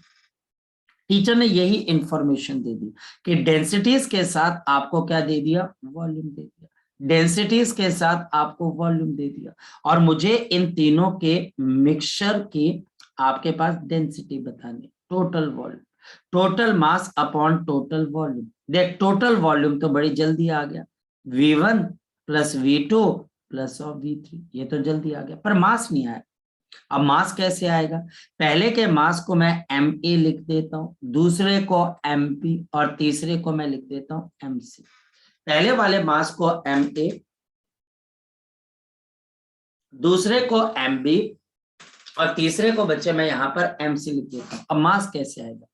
टीचर ने यही इंफॉर्मेशन दे दी कि डेंसिटीज के साथ आपको क्या दे दिया, वॉल्यूम दे दिया, डेंसिटीज के साथ आपको वॉल्यूम दे दिया, और मुझे इन तीनों के मिक्सचर की आपके पास डेंसिटी बतानी, total volume, total mass upon total volume. देख टोटल वॉल्यूम तो बड़ी जल्दी आ गया, V1 plus V2 plus of V3, ये तो जल्दी आ गया, पर मास नहीं आया। अब मास कैसे आएगा, पहले के मास को मैं Ma लिख देता हूं, दूसरे को Mp और तीसरे को मैं लिख देता हूं Mc। पहले वाले मास को Ma, दूसरे को Mb और तीसरे को बच्चे मैं यहाँ पर Mc लिख देता हूं। अब मास कैसे आएगा,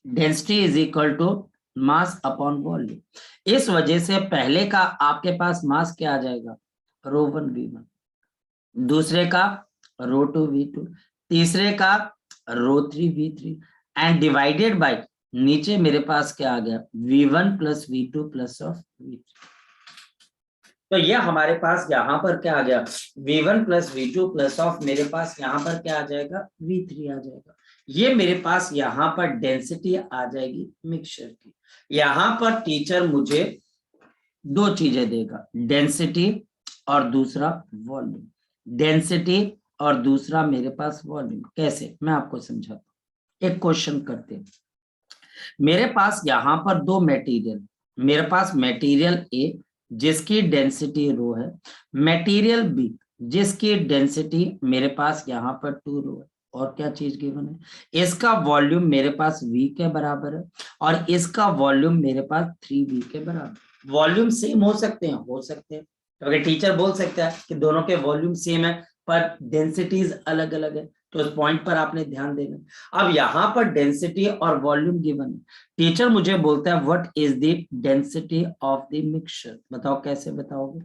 density is equal to mass upon volume. इस वजह से पहले का आपके पास मास क्या आ जाएगा, ρ1 V1, दूसरे का ρ2 V2, तीसरे का ρ3 V3, एंड डिवाइडेड बाय नीचे मेरे पास क्या आ गया, V1 plus V2 plus of V3। तो ये हमारे पास यहाँ पर क्या आ गया, V1 plus V2 plus of मेरे पास यहाँ पर क्या आ जाएगा, V3 आ जाएगा। ये मेरे पास यहाँ पर डेंसिटी आ जाएगी मिक्सचर की। यहाँ पर टीचर मुझे 2 चीजें देगा, डेंसिटी और दूसरा वॉल्यूम, डेंसिटी और दूसरा मेरे पास वॉल्यूम। कैसे, मैं आपको समझाता हूँ। एक क्वेश्चन करते हैं। मेरे पास यहाँ पर 2 मटेरियल, मेरे पास मटेरियल A जिसकी डेंसिटी रो है, मटेरियल B जिसकी डेंसिटी मेरे पास यहाँ पर 2 रो है, और क्या चीज गिवन है, इसका वॉल्यूम मेरे पास V के बराबर है और इसका वॉल्यूम मेरे पास 3V के बराबर। वॉल्यूम सेम हो सकते हैं, हो सकते हैं, क्योंकि टीचर बोल सकता है कि दोनों के वॉल्यूम सेम है पर डेंसिटीज अलग अलग है, तो उस पॉइंट पर आपने ध्यान देना। अब यहाँ पर डेंसिटी और वॉल्यूम गिवन है, टीचर मुझे बोलता है what is the density of the mixture. बताओ कैसे बताओगे,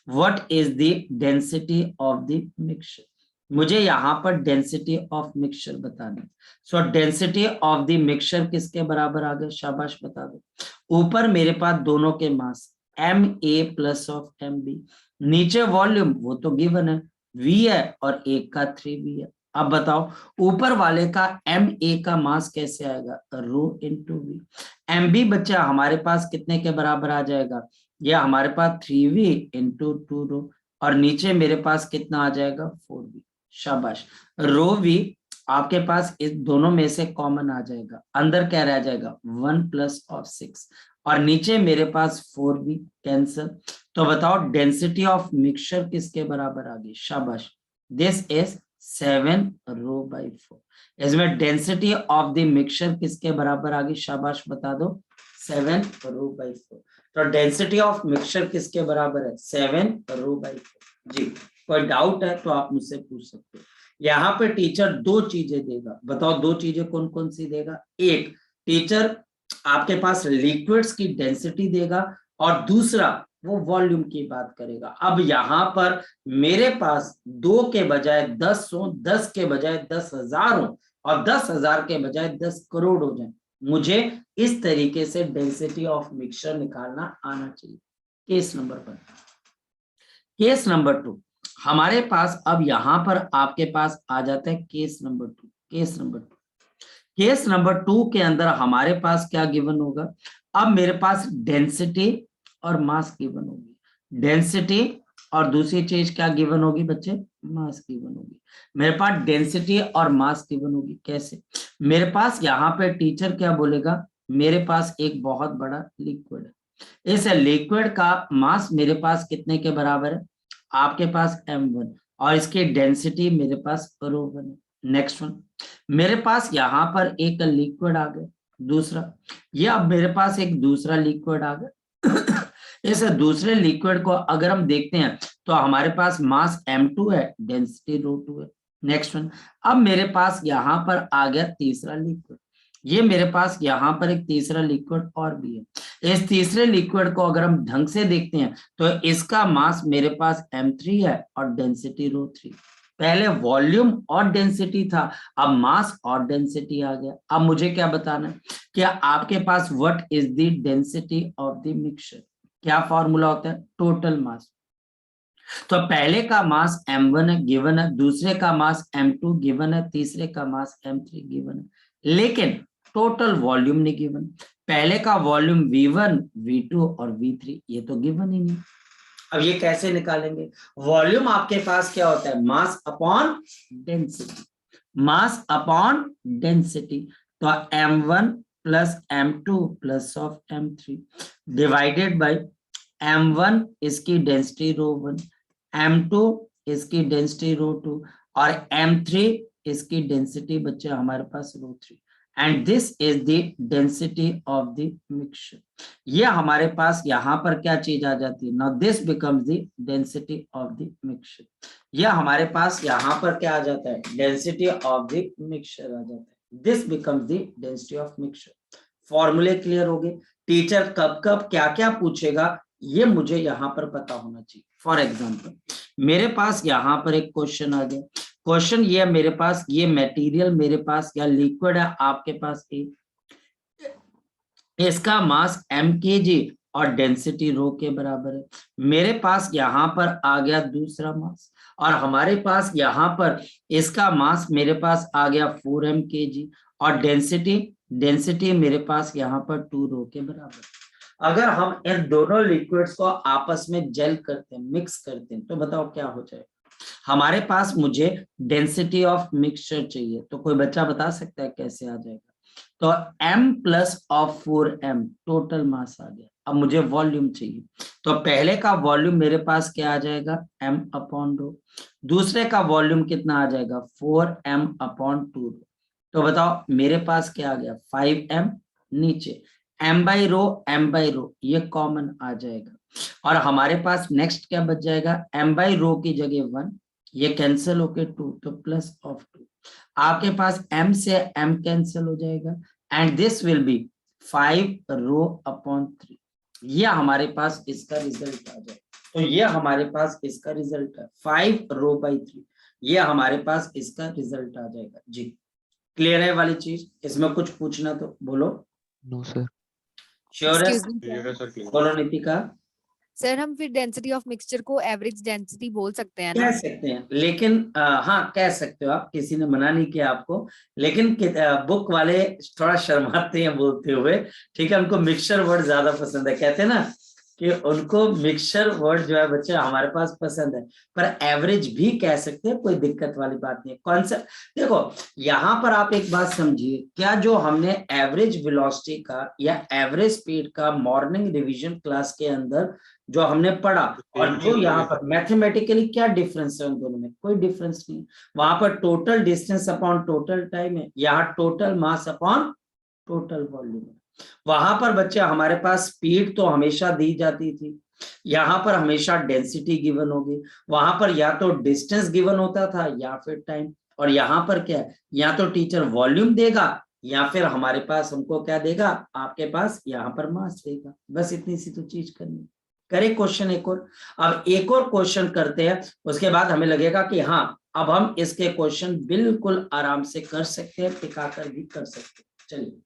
what is the density of the mixture. मुझे यहाँ पर डेंसिटी ऑफ मिक्सचर बताना है। सो डेंसिटी ऑफ द मिक्सचर किसके बराबर आ गए, शाबाश बता दो। ऊपर मेरे पास दोनों के मास Ma प्लस ऑफ Mb, नीचे वॉल्यूम वो तो गिवन है V है और एक का 3V है। अब बताओ ऊपर वाले का Ma का मास कैसे आएगा, रो इंटू V। Mb बच्चा हमारे पास कितने के बराबर आ जाएगा, यह हमारे पास 3V इंटू 2 रो, और नीचे मेरे पास कितना आ जाएगा 4V। शाबाश, रो V आपके पास इस दोनों में से कॉमन आ जाएगा, अंदर क्या रह जाएगा 1 प्लस ऑफ 6, और नीचे मेरे पास 4V कैंसल। तो बताओ डेंसिटी ऑफ मिक्सचर किसके बराबर आ गई, शाबाश, दिस इज 7 रो बाई 4। इसमें डेंसिटी ऑफ द मिक्सचर किसके बराबर आ गई, शाबाश बता दो, 7 रो बाई 4। तो डेंसिटी ऑफ मिक्सचर किसके बराबर है, 7 रो बाई 4। जी कोई डाउट है तो आप मुझसे पूछ सकते हो। यहाँ पे टीचर 2 चीजें देगा, बताओ 2 चीजें कौन कौन सी देगा। एक टीचर आपके पास लिक्विड्स की डेंसिटी देगा और दूसरा वो वॉल्यूम की बात करेगा। अब यहाँ पर मेरे पास 2 के बजाय 10 हो, 10 के बजाय 10,000 हो और 10,000 के बजाय 10 करोड़ हो जाए, मुझे इस तरीके से डेंसिटी ऑफ मिक्सचर निकालना आना चाहिए। Case number 1। केस नंबर 2, हमारे पास अब यहां पर आपके पास आ जाता है case number 2। Case number 2, case number 2 के अंदर हमारे पास क्या गिवन होगा? अब मेरे पास डेंसिटी और मास गिवन होगी। डेंसिटी और दूसरी चीज क्या गिवन होगी बच्चे? मास गिवन होगी। मेरे पास डेंसिटी और मास गिवन होगी। कैसे? मेरे पास यहाँ पे टीचर क्या बोलेगा? मेरे पास एक बहुत बड़ा लिक्विड है, इस लिक्विड का मास मेरे पास कितने के बराबर है? आपके पास m1 और इसकी डेंसिटी मेरे पास ρ1 है। नेक्स्ट वन, मेरे पास यहाँ पर एक लिक्विड आ गया। दूसरा, ये अब मेरे पास एक दूसरा लिक्विड आ गया। इस दूसरे लिक्विड को अगर हम देखते हैं तो हमारे पास मास m2 है, डेंसिटी ρ2 है। नेक्स्ट वन, अब मेरे पास यहाँ पर आ गया तीसरा लिक्विड। ये मेरे पास यहाँ पर एक तीसरा लिक्विड और भी है। इस तीसरे लिक्विड को अगर हम ढंग से देखते हैं तो इसका मास मेरे पास m3 है और डेंसिटी ρ3। पहले वॉल्यूम और डेंसिटी था, अब मास और डेंसिटी आ गया। अब मुझे क्या बताना है कि आपके पास what is the density of the mixture? क्या फॉर्मूला होता है? Total mass. तो पहले का मास m1 है, गिवन है, दूसरे का मास m2 गिवन है, तीसरे का मास m3 गिवन है, लेकिन टोटल वॉल्यूम नहीं गिवन। पहले का वॉल्यूम v1, v2 और v3 ये तो गिवन ही नहीं। अब ये कैसे निकालेंगे? वॉल्यूम आपके पास क्या होता है? Mass upon density. Mass upon density, तो m1 plus m2 plus of m3 divided by m1 इसकी डेंसिटी ρ1, m2 इसकी डेंसिटी ρ2 और m3 इसकी डेंसिटी बच्चे हमारे पास ρ3 and this is the density of the mixture. ये हमारे पास यहाँ पर क्या चीज आ जाती है? Now this becomes the density of the mixture. ये हमारे पास यहाँ पर क्या आ जाता है? डेंसिटी ऑफ द मिक्सचर आ जाता है। This becomes the density of mixture. फॉर्मूले क्लियर हो गए? टीचर कब कब क्या क्या पूछेगा ये मुझे यहाँ पर पता होना चाहिए। फॉर एग्जाम्पल मेरे पास यहाँ पर एक क्वेश्चन आ गया। क्वेश्चन ये है, मेरे पास ये मटेरियल मेरे पास या लिक्विड है आपके पास ए, इसका मास m kg और डेंसिटी ρ के बराबर है। मेरे पास यहाँ पर आ गया दूसरा मास और हमारे पास यहाँ पर इसका मास मेरे पास आ गया 4m kg और डेंसिटी मेरे पास यहाँ पर 2 ρ के बराबर। अगर हम इन दोनों लिक्विड्स को आपस में जेल करते हैं, मिक्स करते हैं, तो बताओ क्या हो जाएगा? हमारे पास मुझे डेंसिटी ऑफ मिक्सचर चाहिए, तो कोई बच्चा बता सकता है कैसे आ जाएगा? तो m plus of 4m total mass आ गया। अब मुझे वॉल्यूम चाहिए, तो पहले का वॉल्यूम मेरे पास क्या आ जाएगा? m upon ρ। दूसरे का वॉल्यूम कितना आ जाएगा? 4m upon 2 ρ। तो बताओ मेरे पास क्या आ गया? 5m, नीचे m बाई ρ ये कॉमन आ जाएगा और हमारे पास नेक्स्ट क्या बच जाएगा? m बाई ρ की जगह 1, ये कैंसिल होके 2, तो प्लस ऑफ 2। आपके पास m से m कैंसिल हो जाएगा and this will be 5 ρ upon 3। ये हमारे पास इसका रिजल्ट आ जाएगा। तो ये हमारे पास इसका रिजल्ट है 5 ρ बाई 3। ये हमारे पास इसका रिजल्ट आ जाएगा। जी क्लियर है वाली चीज? इसमें कुछ पूछना तो बोलो। No sir. श्योर है? Excuse me, sir. क्लियर है सर, क्लियर। बोलो नितिका। सर हम फिर डेंसिटी ऑफ मिक्सचर को एवरेज डेंसिटी बोल सकते हैं ना? कह सकते हैं, लेकिन हाँ कह सकते हो आप, किसी ने मना नहीं किया आपको, लेकिन बुक वाले थोड़ा शर्माते हैं बोलते हुए। ठीक है, उनको मिक्सचर वर्ड ज्यादा पसंद है। कहते हैं ना कि उनको मिक्सचर वर्ड जो है बच्चे हमारे पास पसंद है, पर एवरेज भी कह सकते हैं, कोई दिक्कत वाली बात नहीं है। कॉन्सेप्ट देखो, यहाँ पर आप एक बात समझिए, क्या जो हमने एवरेज वेलोसिटी का या एवरेज स्पीड का मॉर्निंग रिवीजन क्लास के अंदर जो हमने पढ़ा और जो यहाँ पर मैथमेटिकली क्या डिफरेंस है उन दोनों में? कोई डिफरेंस नहीं। वहां पर total distance upon total time है, यहाँ total mass upon total volume है। वहां पर बच्चे हमारे पास स्पीड तो हमेशा दी जाती थी, यहाँ पर हमेशा डेंसिटी गिवन होगी। वहां पर या तो डिस्टेंस गिवन होता था या फिर टाइम, और यहाँ पर क्या है? या तो टीचर वॉल्यूम देगा या फिर हमारे पास हमको क्या देगा? आपके पास यहाँ पर मास देगा। बस इतनी सी तो चीज करनी। करे क्वेश्चन एक और। अब एक और क्वेश्चन करते हैं, उसके बाद हमें लगेगा कि हाँ अब हम इसके क्वेश्चन बिल्कुल आराम से कर सकते हैं, टिकाकर भी कर सकते हैं। चलिए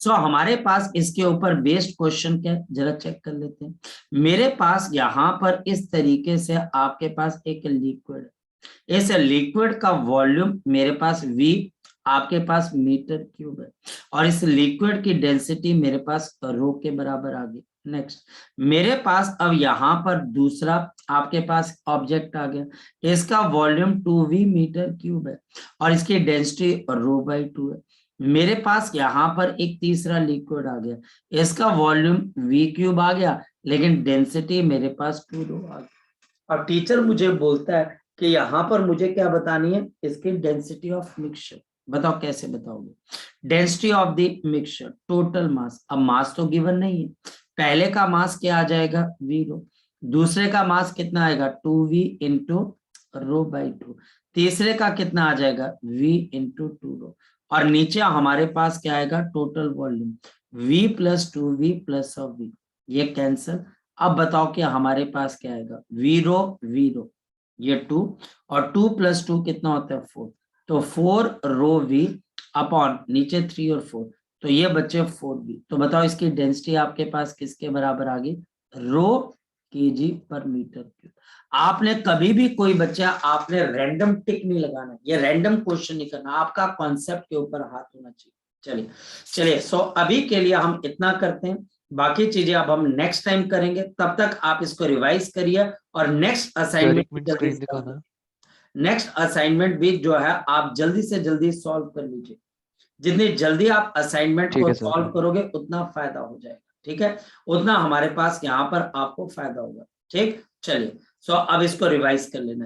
सो हमारे पास इसके ऊपर बेस्ड क्वेश्चन क्या है जरा चेक कर लेते हैं। मेरे पास यहाँ पर इस तरीके से आपके पास एक लिक्विड है, इस लिक्विड का वॉल्यूम मेरे पास V आपके पास मीटर क्यूब है, और इस लिक्विड की डेंसिटी मेरे पास रो के बराबर आ गई। नेक्स्ट मेरे पास अब यहाँ पर दूसरा आपके पास ऑब्जेक्ट आ गया, इसका वॉल्यूम 2V मीटर क्यूब है और इसकी डेंसिटी रो बाई 2 है। मेरे पास यहाँ पर एक तीसरा लिक्विड आ गया, इसका वॉल्यूम V क्यूब आ गया, लेकिन डेंसिटी मेरे पास 2 रो आ गई। और टीचर मुझे बोलता है कि यहाँ पर मुझे क्या बतानी है, इसकी डेंसिटी ऑफ मिक्सचर। बताओ कैसे बताओगे? Density of the mixture, total mass. अब मास तो गिवन नहीं है, पहले का मास क्या आ जाएगा V रो, दूसरे का मास कितना आएगा 2V इंटू रो बाई 2, तीसरे का कितना आ जाएगा V इंटू 2 रो, और नीचे हमारे पास क्या आएगा total volume V plus 2V plus of V, ये कैंसल। अब बताओ कि हमारे पास क्या आएगा V रो ये 2 और 2 प्लस 2 कितना होता है 4, तो 4 रो V अपॉन नीचे 3 और 4, तो ये बच्चे 4V। तो बताओ इसकी डेंसिटी आपके पास किसके बराबर आ गई, रो केजी पर मीटर क्यूब। आपने कभी भी कोई बच्चा आपने रैंडम टिक नहीं लगाना, ये रैंडम क्वेश्चन नहीं करना, आपका कॉन्सेप्ट के ऊपर हाथ होना चाहिए। चलिए सो अभी के लिए हम इतना करते हैं, बाकी चीजें अब हम नेक्स्ट टाइम करेंगे। तब तक आप इसको रिवाइज करिए और नेक्स्ट असाइनमेंट भी जो है आप जल्दी से जल्दी सॉल्व कर लीजिए। जितनी जल्दी आप असाइनमेंट को सॉल्व करोगे उतना फायदा हो जाएगा, ठीक है, उतना हमारे पास यहाँ पर आपको फायदा होगा। ठीक, चलिए सो अब इसको रिवाइज कर लेना है।